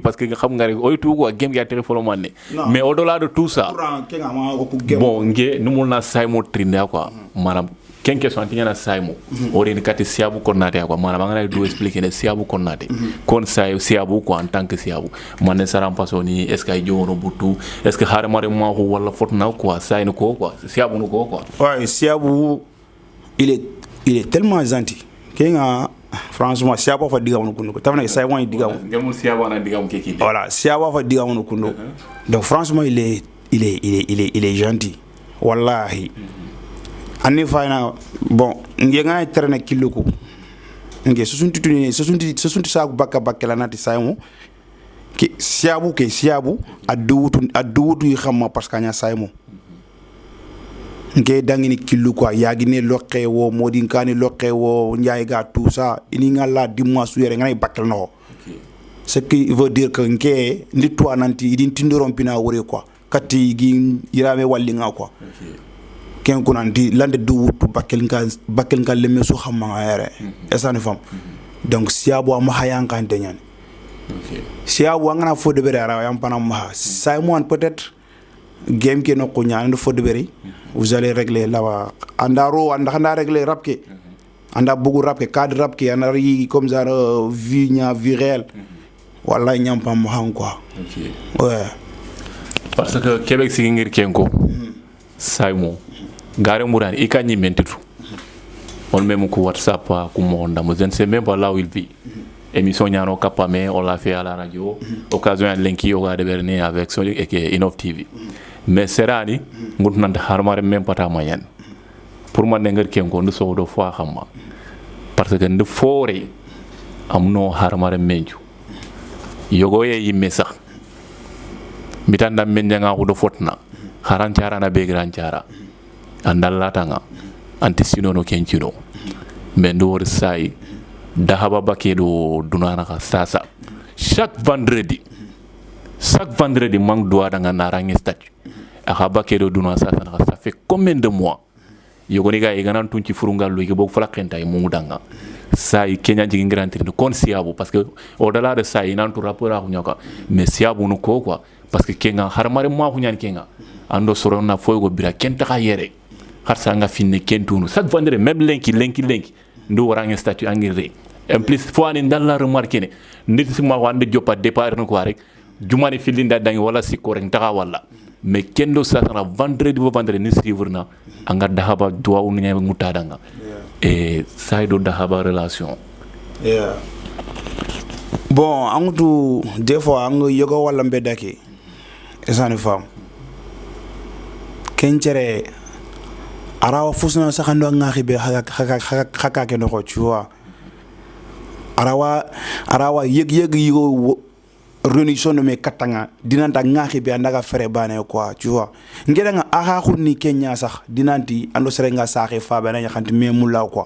parce que xam nga rek oy tout quoi game ya texi folo manne mais au delà de tout ça bon nge numul na saymo trinda quoi manam ken question tiñana saymo ori ni kati siabu konnate quoi manam ngana do expliquer ne siabu konnate kon say siabu quoi en tant que siabu mané saram pasoni est ce que jono butu est ce que hare mare ma ko wala fotna quoi say no ko quoi siabu no ko quoi ouais siabu il est tellement gentil kenga franchement siabu fa diga wono kundo tamna say won diga won ngemul siabu na diga won keki voilà siabu fa diga wono kundo donc franchement il est gentil wallahi ani fayna bon nge nga terene kiluko nge susunti sa bakka la nati saymo ki siabu aduutu yi xamma parce que nya saymo nge dangini kiluko yagine loqe wo modin kani loqe wo njaay ga tout ça ini ngala dimma su yere ngay bakkel no ce qui veut dire que nge litwa nanti idin tindorom pina wore quoi katti gi irame wallinga quoi ken kunanti lande du wutu bakkel nga lemme su xamma ngare esani fam donc siabu am hayan kan tenyan siabu ngana fo de bere ara yam panam ma Simon peut-être game ke no ko nyaan fo de bere vous allez régler là anda régler rap ke anda bugu rap ke cadre rap ke ana ri comme ça vie réel wala nyam pam han quoi ouais parce que Québec si ngir kenko Simon gare mourane ikanyi mentitu on même ko WhatsApp ko monda mo je ne sais même pas là où il vit émission ñano kappa mais on l'a fait à la radio occasion à linki o ga de berné avec son et Innov TV mais serani ngut nan harmare même pas ta moyen pour man ngir kenko ndu so do fois xamma parce que ndu foré amno harmare menju yogo ye yimme sax mitanda men nga ko do fotna haran cara na be gran cara andalla tanga anti sinono kencino men do wor sai dahaba bakedo dunana ka sasa chaque vendredi mang doit danga narange statut aka bakedo dunana sasa ça fait combien de mois yogoni ga iganan tunci furungal lu bok fala khenta e mu danga ça y Kenya jigi ngranti kon siabu parce que au delà de ça inan tout rapport a nyaka mais siabu no ko quoi parce que kenga harmare mo ko nyan kenga ando sorona foygo bira kenta ka yere har sa nga finne kentunu chaque vendredi même lenki ndo warange statut angiré en plus fo ani dalla remarquer ne nit ci ma wande jopa départ no ko rek jumani filinda dangi wala sikko rek taxa wala mais kendo sa sana vendredi ni suivre na anga dahaba doa unu nyame ngutadanga et ça do dahaba relation bon angutu des fois ang yogo wala mbedaki esani fam kencere arawa fusna sakando ngaxi be xaka ke no ko tu vois arawa yeg yo réunion de mes katanga dinanta ngaxi be andaga fere bane quoi tu vois ngeda nga aha khuni Kenya sax dinanti ando serenga saxé fa bana xanti memula quoi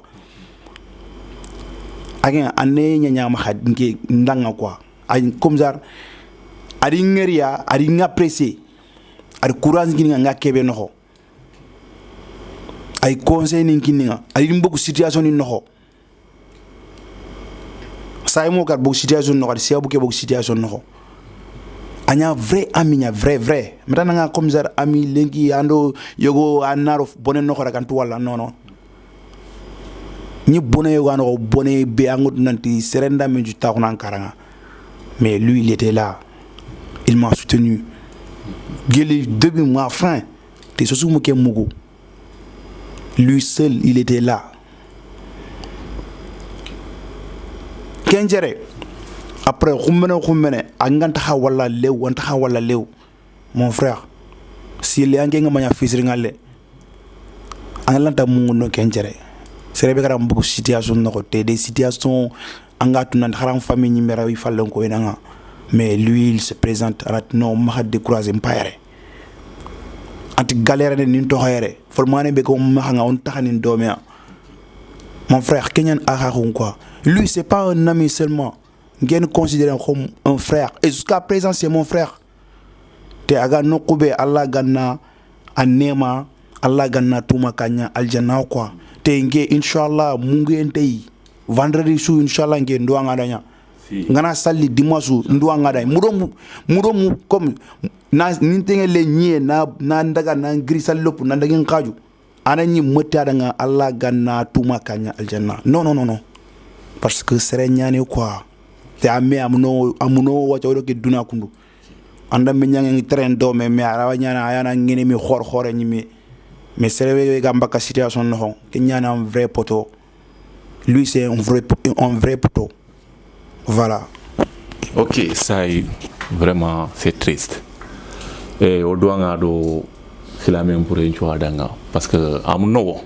agen ane nya ma xad ngi ndanga quoi ay comme ça ari ngeria ari ngapressé ari courage ngi nga kebe noxo ay conseil ni ngi nga ari mbok situation ni noxo say mo kat bok situation noxo si abuke bok situation noxo anya vrai ami nya vrai metana nga comme ça ami lengi ando yogo anaro bonen noxo rek antu wala non ni boné yogo ando boné be angut nanti serenda mi ju taxuna karanga mais lui il était là il m'a soutenu geli début mois fin te sosu mo ke mugo lui seul il était là kenjere après khumene anganta wala lew mon frère si le ange ngama nya fisri ngale angalanta mungu no kenjere serebe kara mbugo situation no te des situations angatu nan kharam famille ni mera wi fallon ko enanga mais lui il se présente à non ma décourager mpayre anti galère ni to xere formane be ko ma nga on taxani domia mon frère kenyan akhakhun quoi lui c'est pas un ami seulement ngeen considéré comme un frère et jusqu'à présent c'est mon frère te aga nokube Allah ganna anema Allah ganna tuma kanya aljanna quoi te nge inshallah mungu entey vendredi sou inshallah nge ndo ngadanya ngana sali dimanche ndo ngadanya mudomu comme na nintenge le nye na ndaga na ngrisal lop na ndaga ngaju anani mota danga Allah ganna tuma kanya aljanna non parce que sere nyane quoi te ame amuno wacha ke duna kundu anda me nyangi train do me ara nyana ayana ngene mi xor ni mais sere gamba ka situation no ke nyana un vrai poteau lui c'est un vrai poteau voilà. Ok, ça est vraiment c'est triste et au doanga do filame pour en danga parce que amuno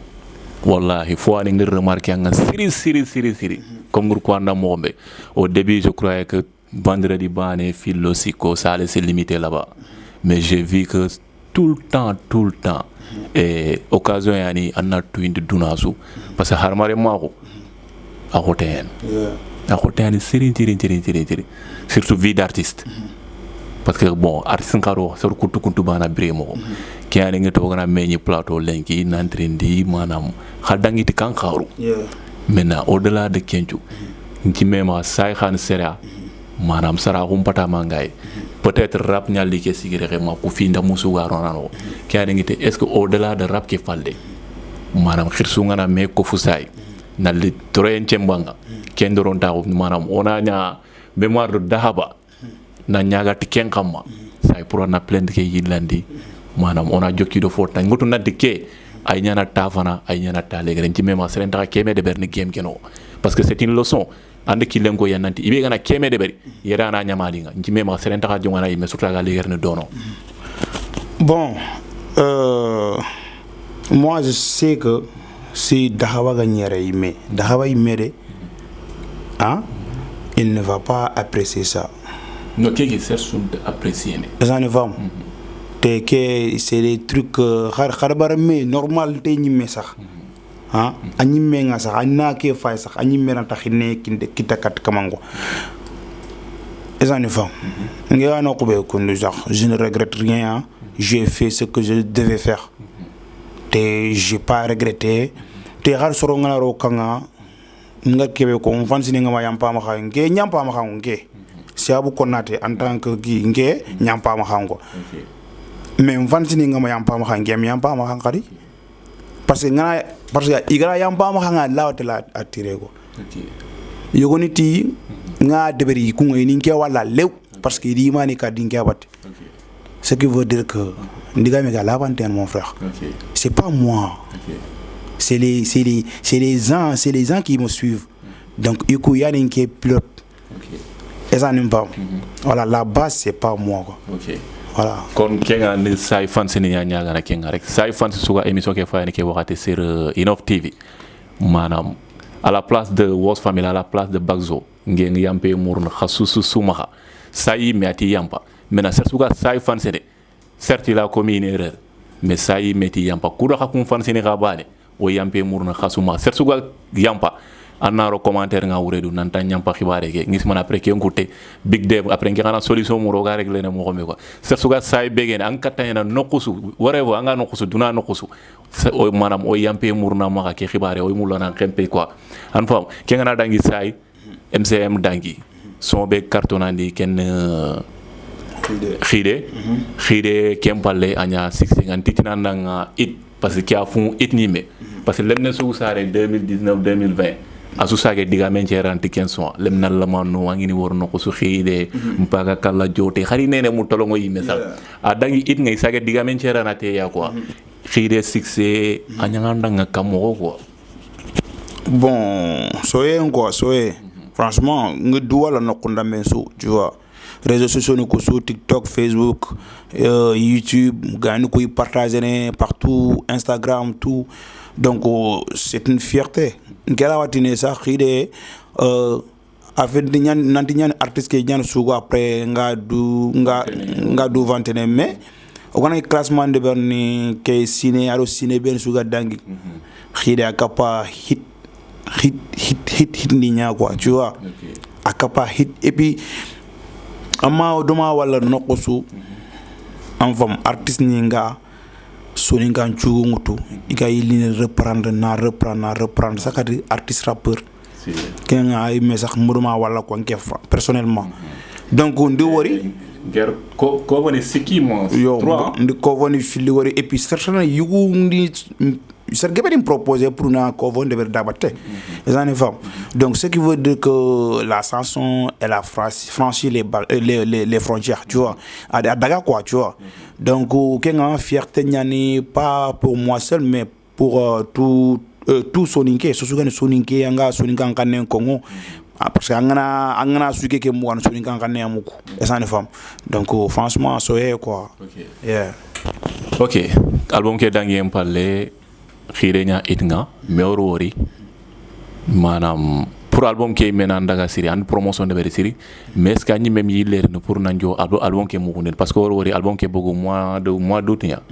wallahi faut aller remarquer nga siri comme ko anda mombe au début je croyais que vendredi bané philosophico ça allait se limiter là-bas mais j'ai vu que tout le temps et occasion yani anna tuinde dunasu parce que harmare mako a hoten siri surtout vie d'artiste parce que bon artiste karo sur kuntu bana bremo kiani ngi to gana meñi plateau lenki nantrindi manam khadangi ti kan kharu maintenant au delà de kenchu nti mema say khan sera manam sara hum pata mangay peut-être rap nyali ke sigire ma ku fi nda musu garonano kiani ngi te est ce que au delà de rap ke falde manam khirsu ngana me ko fusay nalli troyen chembanga kendoron taw manam ona nya mémoire de dahaba na nyagati kenkama say pour na plainte ke yillandi manam ona jokki do fort ngoto nadde ke ay nyana tafana ay nyana tale gren ci mema seren ta keme de berni game keno parce que c'est une leçon ande ki lengo yananti ibe gana keme de beri yera na nyamali nga ci mema seren ta jongana yime surta ga legerne dono. Bon moi je sais que si Dahawa gagnera yime Dahawa yime hein il ne va pas apprécier ça. No keke sersun apprécier ne ça ne va te que c'est des trucs xarbarame normal te ñimé sax ha anyi menga sa anna ke fay sax anyi mena taxine kita kat kamango ezani fam ngewa no ko be kundu sax je ne regrette rien hein. J'ai fait ce que je devais faire te j'ai pas regretté te har soro ngana ro kanga nga kebe ko fansi nga ma yampa ma nge nyampa ma nge si abu konate en tant que gi nge nyampa ma xango mais fansi nga ma yampa ma nge yampa ma xangari parce que igara yampa ma xanga lawte la attiré ko yogoni ti nga deberi ku ngi ni ke wala lew parce que di mani ka dinga bat ce qui veut dire que ndiga me ga labanten mon frère c'est pas moi c'est les gens qui me suivent donc iku yani qui est pilote et ça n'aime pas voilà la base c'est pas moi quoi voilà kon kenga ni say fans ni ñaaga na kenga rek say fans suga émission ke fayane ke waxate sur Enough TV manam à la place de Wos Family à la place de Bagzo ngeng yampe murna khasusu sumaha say meati yampa mena suga say fans de certes il a commis une erreur mais say meti yampa kudo hakun fans ni gabane o yampe murna khasuma certes suga yampa anaro commentaire nga wuredu nanta nyampa xibaare ke ngis man après ke ngouté big dev après ngana solution mu roga régler ne mo xomé quoi certes suga say begene an katayna nokusu warevo anga nokusu duna nokusu o manam o yampe murna ma ke xibaare o mulana xempe quoi an fam ke ngana dangi say MCM dangi son be cartonandi ken khide kempalle anya 650 titinandanga it parce que a fun it nime parce que lemne sou sare 2019 2020 asu sage diga men ceranti kenso lemna lama no wangini worno ko su khide mpaga kala jote khari nene mu tolongo yime sal a dangi it ngay sage diga men ceranate ya quoi khide 6 anya ndanga kamo quoi bon soye franchement nga duwala no kondambe su tu vois réseaux sociaux ko sur TikTok, Facebook, YouTube, gagne ko partager partout, Instagram tout. Donc c'est une fierté. Ngela watine sa xide avec nanti ñan artiste ke ñan sugo après nga du vantene mais on a classement de berni ke ciné aro ciné ben suga dangi xide akapa hit ni nya quoi tu vois akapa hit et puis amma doma wala nokosu en femme artiste ninga soninga chugu ngutu iga yili reprendre ça kadi artiste rappeur kenga ay mesax muduma wala ko ngefa personnellement donc ndi wori ger ko woni sikimo 3 ndi ko woni fili wori et puis certainement yugu ndi c'est que proposé pour na ko de dabaté les années femmes donc ce qui veut dire que la chanson elle a franchi les frontières tu vois à daga quoi tu vois donc kenga fierté nyani pas pour moi seul mais pour tout soninke soninke anga soninka kanen kongo parce que angana suke ke mo wan soninka kanen amuko les années femmes donc franchement soyez quoi yeah OK album ke dangi en parler khirenya itnga meoro wori manam pour album ke mena ndaga siri and promotion de beri siri mais est-ce que ni même yiller no pour nanjo album ke mo kunel parce que wori album ke bogo mois d'août ya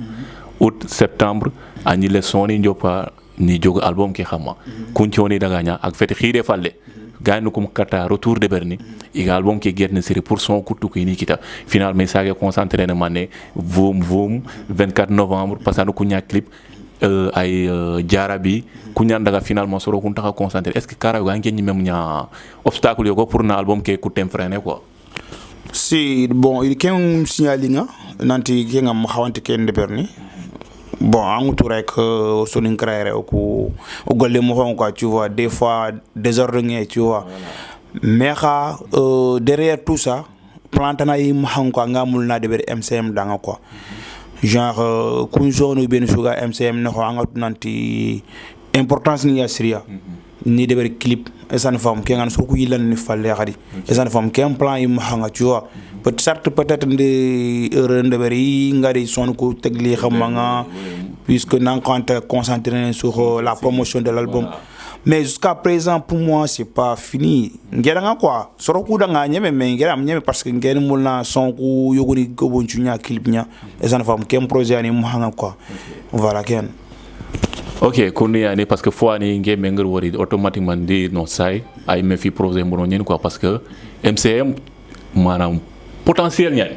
août septembre ani le soni njopa ni jogo album ke xama kuntioni daga nya ak fete khire falle gagne kum kata retour de berni iga album ke getne siri pour son kutu ko ni kita finalement ça concentré na mané voum 24 novembre parce que kunya clip ay jarabi kunya daga finalement soro kun taka concentré est-ce que kara ga ngeni même nya obstacle yoko pour na album ke kutem freiner quoi si bon il ken signalinga nanti kenga mo xawante ken de berni bon amutu rek sonin créer ko golle mo xon quoi tu vois des fois désordonné tu vois mais derrière tout ça plantana yi mo xon ko ngamul na de ber MCM danga quoi genre kun zone ben suga MCM no anga nanti importance ni asria ni de ber clip esan fam ke ngan surku yilan ni falle khadi esan fam ke plan yi mahanga tu vois peut-être de heure de ber yi ngari son ko tegli xamanga puisque nan compte concentrer sur la promotion de l'album mais jusqu'à présent pour moi c'est pas fini ngera quoi soro ku da nga nyeme mais ngera nyeme parce que ngene mulna son ku yogoni gobon chunya clip nya esan fam kem projet ani mo hanga quoi voilà ken ok kono yani parce que fois ni nge menger wori automatiquement di no sai ay me fi projet mbono nyen quoi parce que MCM manam potentiel nyen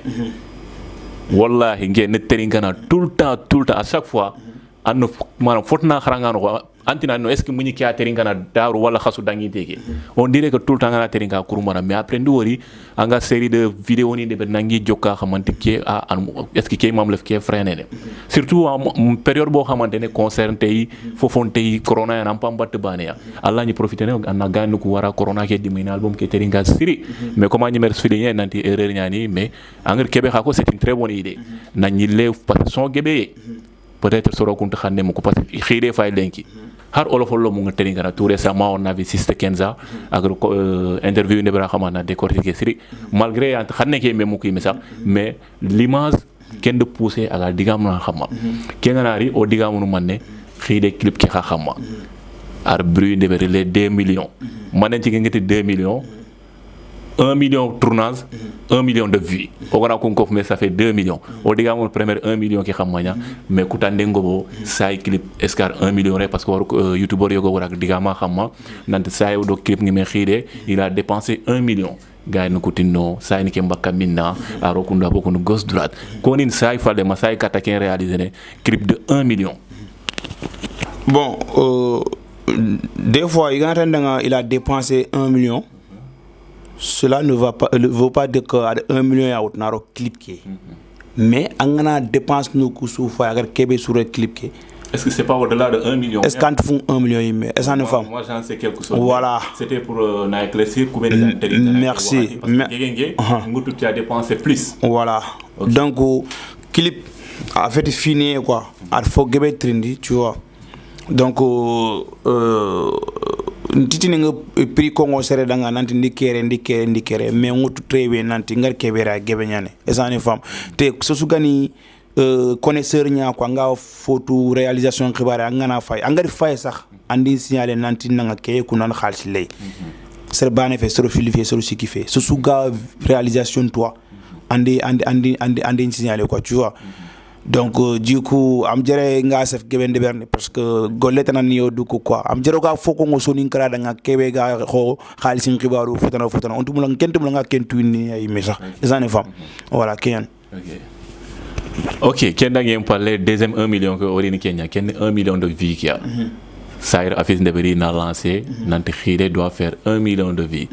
wallahi nge ne teringana tout le temps à chaque fois anno manam fotna kharangano ko antina no est ce que muñi ki a teringana daru wala khasu dangi teke on dirait que tout le temps ngana teringa kurumana mais après ndi wori anga série de vidéo ni de nangi jokka xamante ke a est ce que kay mam lef ke freiné surtout en période bo xamantene concerne tay fofon tay corona ya nam pam bat bane ya allah ni profiter ne anna ganu ko wara corona ke dimina album ke teringa siri mais comment ni mer souligner nanti erreur ñani mais engrais kebe xako c'est une très bonne idée nañi le son gebe peut-être soro kunta xamne mako parce que xire fay lenki har olofolo mo ngati ngara tout récemment on avait Sister Kenza agro interview ne bra xamana décortiquer siri malgré ant xamne ke même ko message mais l'image ken de pousser à la digam na xamma kenganari o digam no manne xide clip ki xamma ar bruit de les 2 millions manen ci ngati 2 millions 1 million tournage 1 million de vues o gana ko mais ça fait 2 millions o diga mon premier 1 million ki xamanya mais kutande ngobo say clip escar 1 million parce que youtubeur yogo wara diga ma xamma nante say do clip ngi me xide il a dépensé 1 million gaay no kutino say ni ke mbaka minna aro kunda boko no gauche droite konin say falde ma say kata ken réaliser clip de 1 million bon des fois il a dépensé 1 million. Cela ne veut pas dire que 1 million ya outnaro clip qui mais angana dépense no kusu fa agar kebe sur le clip qui est-ce que c'est pas au-delà de 1 million est-ce quand font 1 million est ça ne femme moi j'en sais quelque chose voilà c'était pour na éclaircir combien d'intérêt merci ngutu tu as dépensé plus voilà okay. Donc clip a fait fini quoi al faut gebe trendy tu vois donc ntiti nga prix kongo sere danga nanti ndikere mais ngutu trewe nanti ngar kebera gebe nyane esani fam te sosu gani connaisseur nya ko nga photo réalisation khibara ngana fay angari fay sax andi signaler nanti nanga ke ku nan khalsi lay ser bane fe sero filifié sero sikife sosu ga réalisation toi andi signaler quoi tu vois. Donc du coup am jere nga sef geben de berne parce que goleta nan yo du quoi am jero ga foko ngo soni kra da nga kebe ga xo khalisin xibaru fotana on tumul nga kentu ni ay message ça ne fam voilà ken OK ken da ngem parler deuxième 1 million que Orini Kenya ken 1 million de vues qui a Saïr Afis Ndeberi n'a lancé nanti Khire doit faire 1 million de vues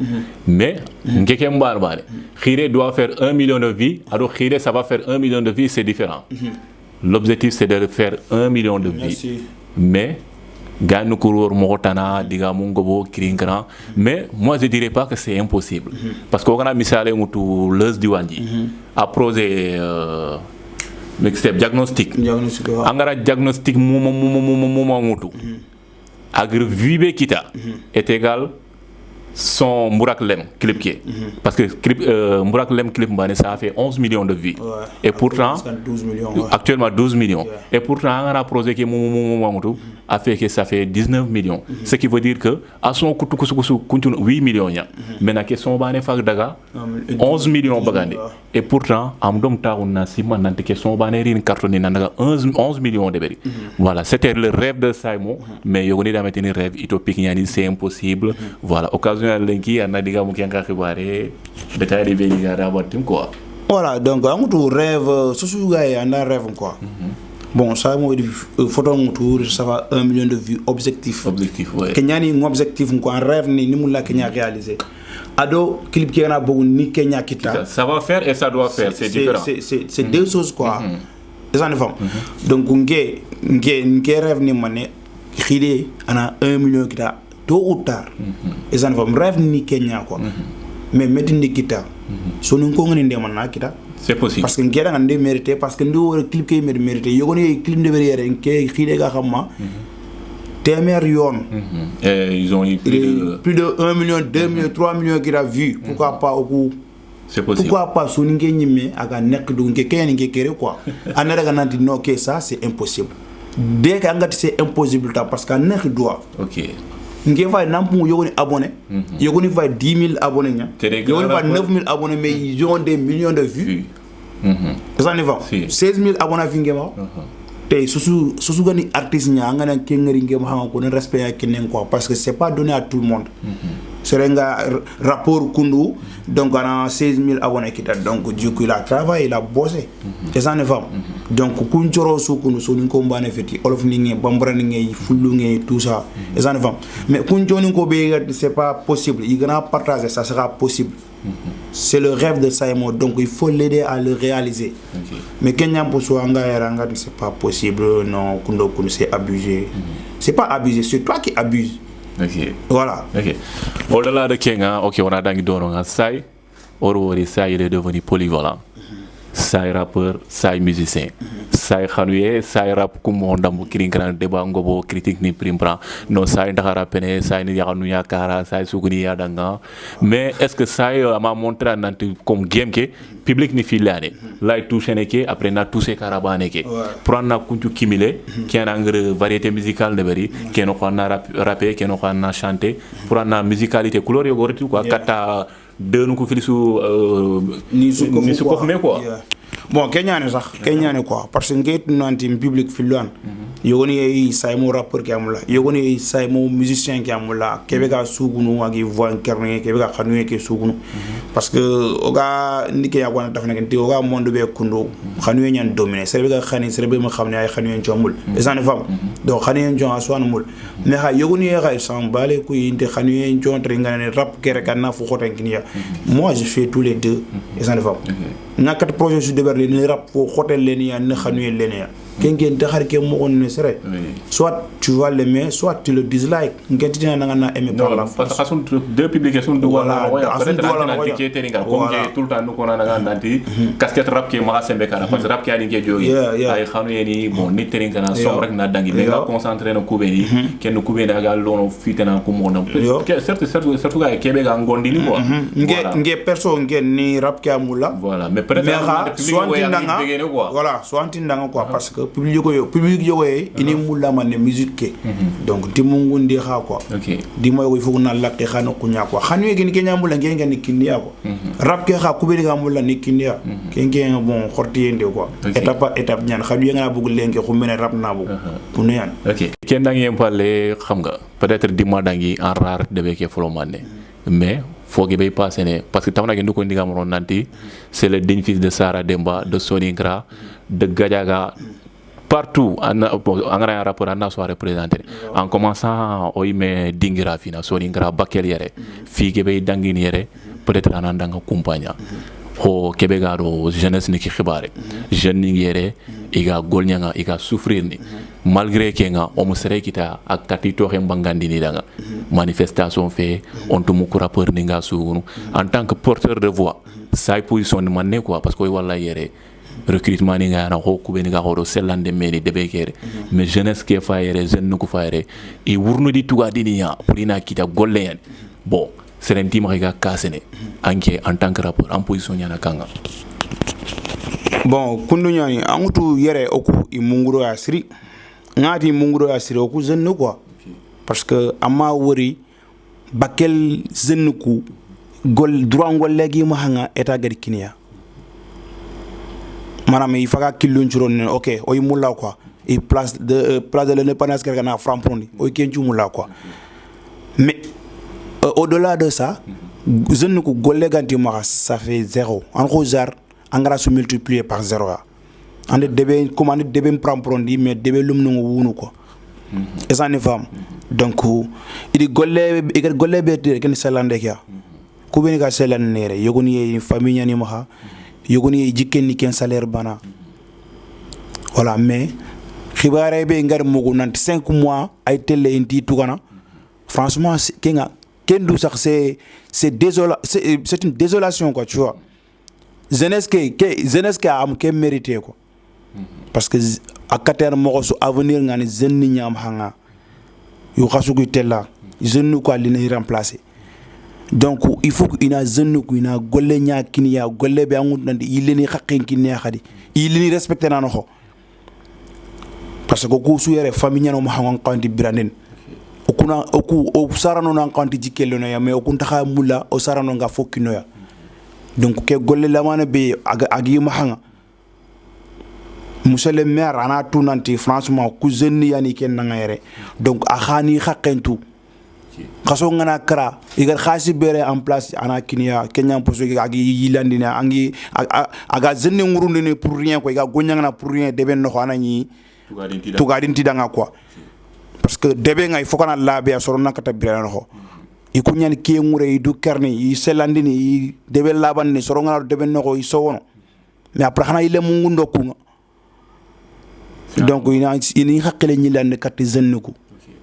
mais ngeke mbarbare Khire doit faire 1 million de vues alors Khire ça va faire 1 million de vues c'est différent l'objectif c'est de faire 1 million de vues mais ganu kuror mokotana diga mungobo kirinkran mais moi je dirais pas que c'est impossible parce qu'on a misale mutu leus diwandi a projet mixtape diagnostic angara diagnostic muma mutu agre vibe kita est égal son Mourak Lem clip qui parce que clip Mourak Lem clip mbane ça fait 11 millions de vues et pourtant 12 millions actuellement 12 millions et pourtant on a projet qui a fait que ça fait 19 millions ce qui veut dire que à son kutu 8 millions ya maintenant que son bane fak daga 11 millions bagande et pourtant am dom tauna sima nante que son bane rin cartonné nanda 11 millions de beri voilà c'était le rêve de Simon mais yogoni da metini rêve utopique yani c'est impossible voilà occasion lenki ana diga mu kenka xibare détail be ni gara batim quoi voilà donc amutu rêve sosu gaay anda rêve quoi bon ça mo photo mutu ça va 1 million de vues objectif ouais kenyani objectif ko en rêve ni mu la kenya réaliser ado clip qui na bogu ni kenya kita ça va faire et ça doit faire c'est différent c'est deux choses quoi ça ne femme donc nge rêve ni mané xidé ana 1 million kita tôt ou tard et ça ne va rêve ni Kenya quoi mais mettre kita so nous ko ngene ndemana kita c'est possible parce que ngera ngande mérité parce que ndo clip kay mérité yogoni clip de verrière ke xide ga xamma témer yoon et ils ont eu plus de 1 million 2 millions 3 millions qui a vu pourquoi pas au coup c'est possible pourquoi pas so ngé ñimé aga nek du ngé kay ngé kéré quoi anara ga nanti non que ça c'est impossible dès que ngati c'est impossible parce que nek doit OK ngé fay nampu yogoni abonné yogoni fay 10000 abonnés nya yogoni fay 9000 abonnés mais ils ont des millions de vues ça ne va 16000 abonnés fi ngé tey susu gani artiste nya ngana kengari ngem hanga ko ne respect ya kenen quoi parce que c'est pas donné à tout le monde serenga rapport kundu donc on a 16 000 abonnés qui donc du coup il a travaillé il a bossé et ça ne va donc kun choro su kunu so ni ko mbane feti olof ni ngi bambara ni ngi fullu ngi tout ça et ça ne va mais kun joni ko be c'est pas possible il gonna partager ça sera possible c'est le rêve de Saimo donc il faut l'aider à le réaliser mais Kenya pour soi nga c'est pas possible non kundo kun c'est abusé c'est pas abusé c'est toi qui abuses. Ok. Voilà. Ok. Au-delà de Kenga, ok, on a dans Doronga Sai, Orori Sai il est devenu polyvalent. Sai rappeur, Sai musicien. Sai Khanouye, Sai rap comme on dambu kirinkan débat ngobo critique ni primpra. Non Sai ndakara pene, Sai ni yanuya kara, Sai suguni yadanga. Mais est-ce que Sai m'a montré comme game que public ni filane. Là il touche neke après na touché karabane ke. Prendre na kuntu kimile qui a une variété musicale de beri, qui no na rapper, qui no na chanter, pour na musicalité couleur yo gorti quoi kata de nous filisu ni su ko me quoi. Bon Kenya ne quoi parce que ngait nanti public filan yogoni e Saimo rappeur ki amula yogoni e Saimo musicien ki amula kebeka sugunu agi voix incarné kebeka Khanouye ke sugunu parce que oga ndike ya gwana dafna kenti oga monde be kundo Khanouye nyan dominer serbe khani serbe ma xamni ay Khanouye nchomul et ça ne femme donc Khanouye nchon aswan mul mais ha yogoni e khay sambale ku inte Khanouye nchon tringane rap kere kana fu khoten kinya moi je fais tous les deux et ça ne femme nakat projet sur déberler ni rap fu khotel len ya ne Khanouye len ya kenken taxar ke mo on ne serait soit tu vas l'aimer soit tu le dislike ngenti dina nga aimer par la parce que sont deux publications de wala peut-être na ticket téninga comme tout le temps nous qu'on a nga nanti casquette rap ke ma sembe kana parce que rap ke ani ke jogi ay Khanouye ni bon ni téninga na som rek na dangi nga concentré na kubeni ken kubeni aga lono fitena ko mo na certes ga kebe ga ngondi ni quoi nge perso nge ni rap ke amula voilà mais peut-être voilà soit ndanga quoi parce que public yogoye ini mulla man musique ke donc timungu ndi kha quoi di moy ko fuku na lakke khano kunya quoi Khanouye gini Kenya mulla ngen ni kindia quoi rap ke kha kubeli ga mulla ni kindia kengen bon xorti yende quoi étape ñaan Khanouye nga bëgg lenke xu mene rap na bu pour ñaan ok ken da ngeen parler xam nga peut-être dima dangi en rare de beke folo mané mais fogi bay passé né parce que tamna ngeen ko ndiga mo nanti c'est le digne fils de Sara Demba de Soningra de Gadiaga partout en un rapport en soit représenté en commençant au ime dingira fina Soningra Bakel yere fi kebe dangini yere peut-être anandanga compagna ho kebe garo jeunesse ni ki xibare jeune ni yere iga golnyanga iga souffrir ni malgré que nga o musere kita ak tati to hem bangandi ni danga manifestation fait on to mu rappeur ni nga sugunu en tant que porteur de voix sa position ni manne quoi parce que wala yere recrutement ni nga na ho ku ben nga horo selande meni debe kere mais jeunesse ke fayere jeune ko fayere e wurno di tuga dini ya pour ina kita golle yan bon serem tim rega kasene anke en tant que rappeur en position nyana kanga bon kundu nyani angutu yere oku i munguro asri ngati munguro asri oku jeune quoi parce que ama wori Bakel jeune ku gol droit ngolle gi ma hanga eta gadi kinia manam il faga kilun churon ok oy mulla quoi et place de l'indépendance que na franc-prendre oy kenchu mulla quoi mais au-delà de ça jeune ku golle ganti ma ça fait 0 en rosar engrais se multiplier par 0 ande debe commande debe franc-prendre mais debe lumnu wunu quoi et ça ne femme donc il golle be ken salande kia ku beni ka selan nere yogoni famille ni ma yogoni jikken ni ken salaire bana voilà mais xibare be ngar mugu nanti 5 mois ay tele inti tukana franchement kenga kendu sax c'est une désolation quoi tu vois jeunesse que am ke mérité quoi parce que à kater mo so avenir ngani jeune ni ñam hanga yu xasugu tella jeune ko li ni remplacer donc il faut que ina jeune ko ina golle nya kiniya golle be angut nande yileni xaqen kiniya xadi yileni respecter na no parce que ko su yere famille no mo hangon kanti biranen okuna o sarano nan kanti jikelo no ya mais okun taxa mulla o sarano nga fokino ya donc ke golle la mana be agi ma hanga monsieur le maire ana tunanti franchement ku jeune yani ken nangere donc a khani khakentu kaso ngana kra igar khasi bere en place ana kinia kenya poso agi yilandina angi aga jeune ngurundi ne pour rien ko iga gonyangana pour rien deben no khana ni tugadin tidanga quoi parce que debe ngay fokana labe a sorona kata bere no ikunyani ke ngure idu karni i selandini i debe laban ni soronga debe no ko i sowono mais après xana ile mungu ndoku donc ini hakkile ñi lan kat jeune ko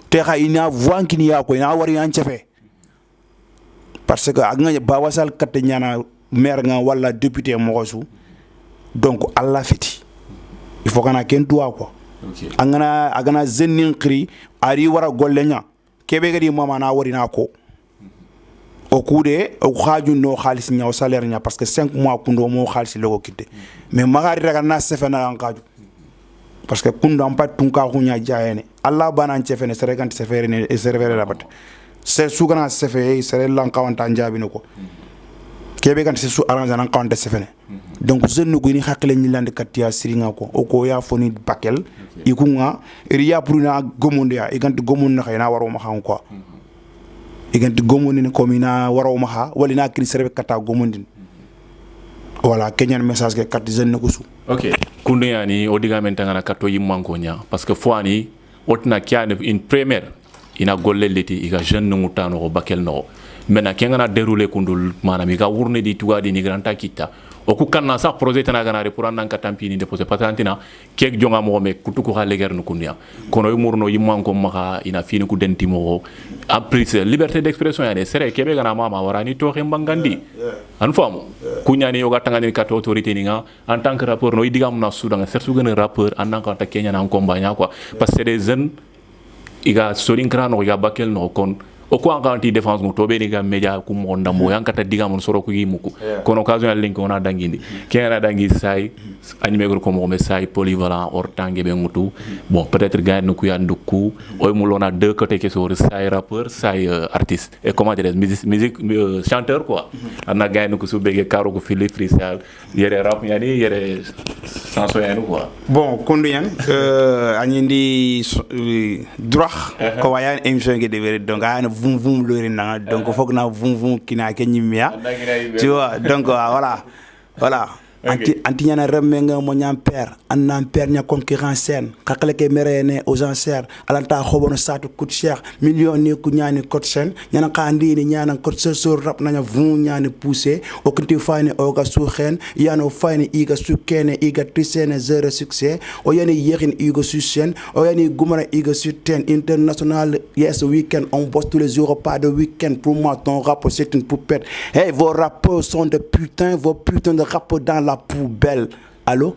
te xa ina voix kini ya ko ina wari an cefe parce que ak nga ba wasal kat ñana maire nga wala député mo su donc alla fiti il faut kana ken doa quoi agana jeune nkri ari wara gollenya kebe gadi mama na wari na ko o kude o xaju no xaliss ñaw salaire nya parce que 5 mois kundo mo xaliss logo kité mais magari daga na sefe na an xaju parce que kundo am pat tunka xunya jaayene allah banan cefene sere kan sefere ne servere rabat c'est sugana sefe sere lan kawanta njabi no ko kebe kan su arrange nan kawanta sefene donc jeune ko ni hakle ni lande katia siringa ko o ko ya foni bakel ikunga riya pruna gomonde ya igant gomon na xena waro ma xam quoi igant gomon ni ko mina waro ma ha wali na kri serve kata gomondin voilà kenyan message ke kat jeune ko su ok kunde yani o diga men tangana katto yimmanko nya parce que foani otna kiane une première ina golle leti iga jeune mutano ko bakel no mena kengana dérouler kundul manam iga wurne di tuwadi ni granta kita o ku kanna sa projet tana ganare pour an ka tampini déposer patantina kek jonga mo me kutuko ha leger no kunya kono y murno yimmanko maka ina fini ku dentimo en plus liberté d'expression yani sere kebe gana mama warani to xembangandi an famu kunya ni yoga tangani kat autorité ni nga en tant que rappeur no idigam na soudan surtout gën rappeur en tant que Kenya na combat quoi parce que c'est des jeunes iga solinkra no iga bakel no kon o ko anti défense mo to be ni ga media ku mo ndambo yankata diga mon soro ko yimuko kon occasion ya link ona dangindi kena dangi say animé ko mo me say polyvalent or tangé be ngutu bon peut-être gagne no ku yanduku o mo lona deux côtés que sur say rappeur say artiste et comment dire musique chanteur quoi ana gagne ko su bege karo ko fili freestyle yere rap yani yere chanson yani quoi bon kondu yan anindi droit ko wayan émission ke devere donc ana vum vum lori na donc faut na vum vum kina ke nyimia tu vois donc voilà anti nyana remenga mo nyam père annan père nya concurrence sen kakale ke merene aux enchères alanta xobono satu coûte cher million ni ku nyani cote sen nyana kandi ni nyana cote sur rap nanya vum nyani pousser o kunti fane o ga su xen yano fane iga su kene iga trisene zéro succès o yani yerin iga su sen o yani gumara iga su ten international yes weekend on bosse tous les jours pas de weekend pour moi ton rap c'est une poupette hey vos rappeurs sont de putains vos putains de rappeurs dans la poubelle allo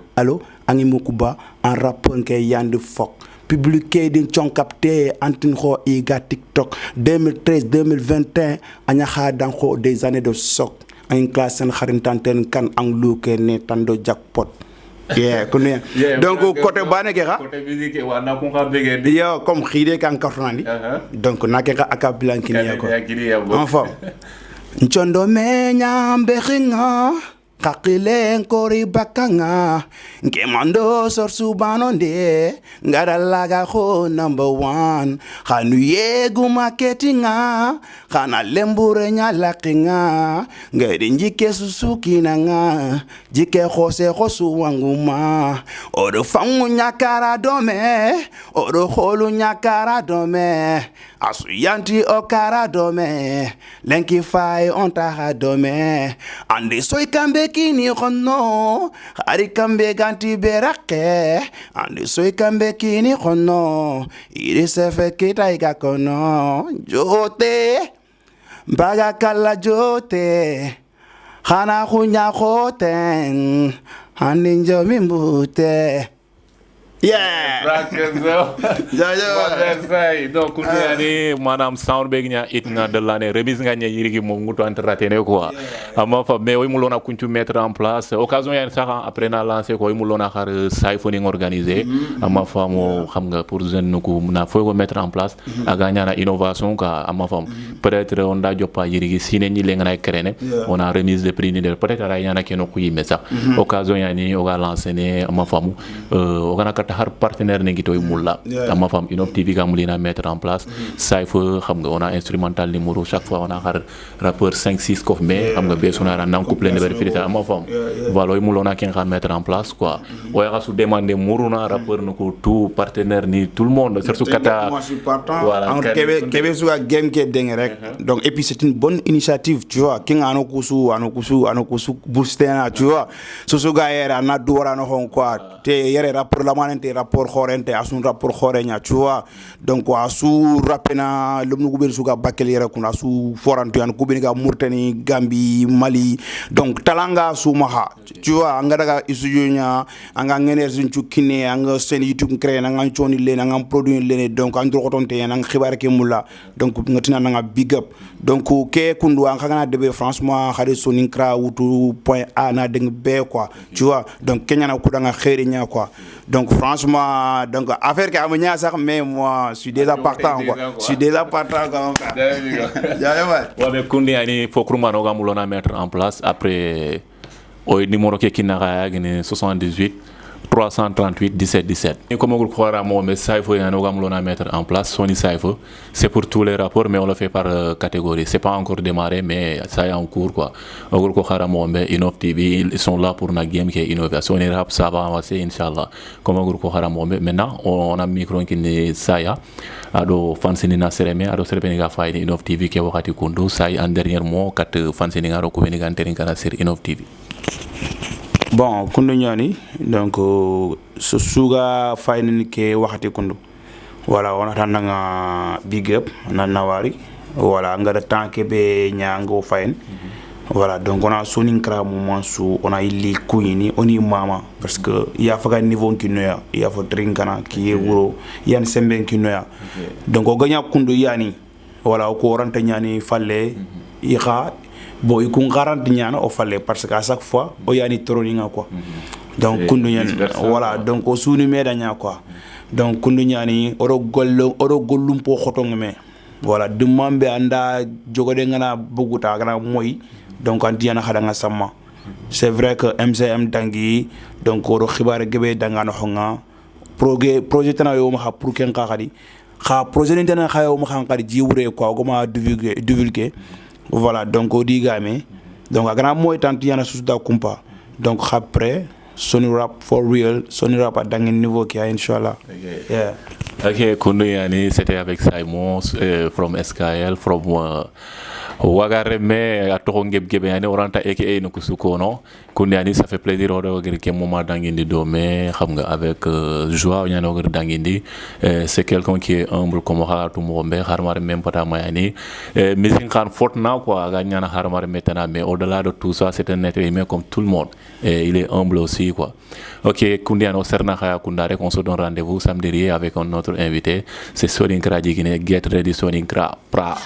angi mokuba en rappeur ke yande fok publié din chonkapté antin kho iga TikTok 2013 2021 anya kha dan kho des années de soc en classe en kharintanten kan anglu ke ne tando jackpot koné donc côté bané ke ha côté musique wa na ko bege yo comme khide kan kartonani donc na ke akablan kini ko enfin nchondo me nyambe khinga kakile nkori bakanga nkemando sor subanonde ngaralaga ho number 1 khanu yegu marketinga khana lembure nyalakinga ngari njike susuki nanga jike khose khosu wanguma odo fangu nyakara dome odo kholu nyakara dome asu yanti okara dome lenki fay onta ha dome ande soy kambe kini khono ari kambe ganti berake ande soy kambe kini khono iri sefe kita iga kono jote baga kala jote khana khunya khoten ande njomi mbute donc kundi yani manam sound be nya it nga de l'année remise nga nya yirigi mo nguto entertainer quoi amma fa mais way mu lona kuntu mettre en place occasion yani sax après na lancer ko way mu lona xar siphoning organisé amma fa mo xam nga pour jeune ko na fo ko mettre en place aga nyana innovation ka amma fa peut-être on da joppa yirigi sine ni lenga na créer on a remise de prix ni peut-être ara nyana keno ko yime sax occasion yani o ga lancer ne amma fa mu o ga nakata har partenaire ne gito mulla amma fa Inov TV ka mulina mettre en place cypher xam nga on a instrumental numéro chaque fois on a har rappeur 5 6 kof mais xam nga besuna na nan couple ne vérifier amma fa voilà mu lona ken ka mettre en place quoi o ya su demander muruna rappeur no ko tout partenaire ni tout le monde surtout kata voilà kebe suga game ke deng rek donc et puis c'est une bonne initiative tu vois king ano kusu booster na tu vois so suga era na dora no hon quoi te yere rapport la manente rapport khorente asun rapport khorenya tu vois donc asu rapena lumnu gubel suga bakel yere kuna su forantu yan kubini ga Mauritanie Gambie Mali donc talanga su maha tu vois anga daga isunya anga energie ci kine anga sen YouTube créer anga choni len anga produit len donc andro kotonte anga xibar ke mulla donc ngatina nga big up donc ke kundu anga kana debe franchement khade sonin kra wutu point A na deng B quoi tu vois donc kenya na kudanga xerinya quoi donc franchement donc affaire que amnya sax mais moi je suis déjà partant quoi je suis déjà partant quand ouais mais kundi ani fokruma no gamulona mettre en place après au numéro qui n'a 78 338 17 17. Et comme on croit à mon message, il faut mettre en place Sony Cypher. C'est pour tous les rapports, mais on le fait par catégorie. C'est pas encore démarré, mais ça est en cours quoi. On croit à mon Inov TV, ils sont là pour une game qui est innovation. Sony Rap, ça va avancer, Inch'Allah. Comme on croit à mon maintenant, on a un micro qui est Saya. Ado fansini na sereme ado serebe nga fayni Inov TV ke wakati kundu say en dernier mot kat fansini nga roko ni ganteni kana sur Inov TV. Bon kundu ñani donc so suga fayni ke wakati kundu voilà on attend nga big up na nawari voilà nga de temps ke be ñango fayn voilà donc on a sonin kra moment su on a ili kuini oni mama parce que il y a faga niveau qui noya il y a faut trinkana qui est wuro yan semben qui noya donc o ganya kundu yani voilà ko ranta ñani falle ixa bon il kun garanti ñana o falle parce que à chaque fois o yani troninga quoi donc kundu ñani voilà donc o sunu meda nya quoi donc kundu ñani oro gollum po xotongme voilà demambe anda jogode ngana buguta gana moy donc andiana khadanga sama c'est vrai que MCM dangi donc oro xibaare gebe dangano xonga projet tana yo ma pour ken khadi kha projet ni tana khayo ma khadi jiwure quoi goma divulguer voilà donc o digame donc agana moy tantiana suda kumpa donc après Sony Rap for real Sony Rap à un niveau qui a inchallah yeah. Ok, Koundouyani, c'était avec Simon from SKL, from Wagareme, à Torongeb Gebeyani, Oranta aka Nukusukono. Koundouyani, ça fait plaisir de voir quelqu'un moment d'Angindi Domé, avec joie, on y a d'Angindi. C'est quelqu'un qui est humble comme Haratou Moumbe, Harmar même pas Mayani. Missing Khan Fortna, quoi, Gagnana Harmar maintenant, mais au-delà de tout ça, c'est un être humain comme tout le monde. Et il est humble aussi, quoi. Ok, Koundouyani, Serna Khaya Koundare, on se donne rendez-vous samedi avec un autre invité, c'est Soninkra Djigine, Get Ready Soninkra, pra.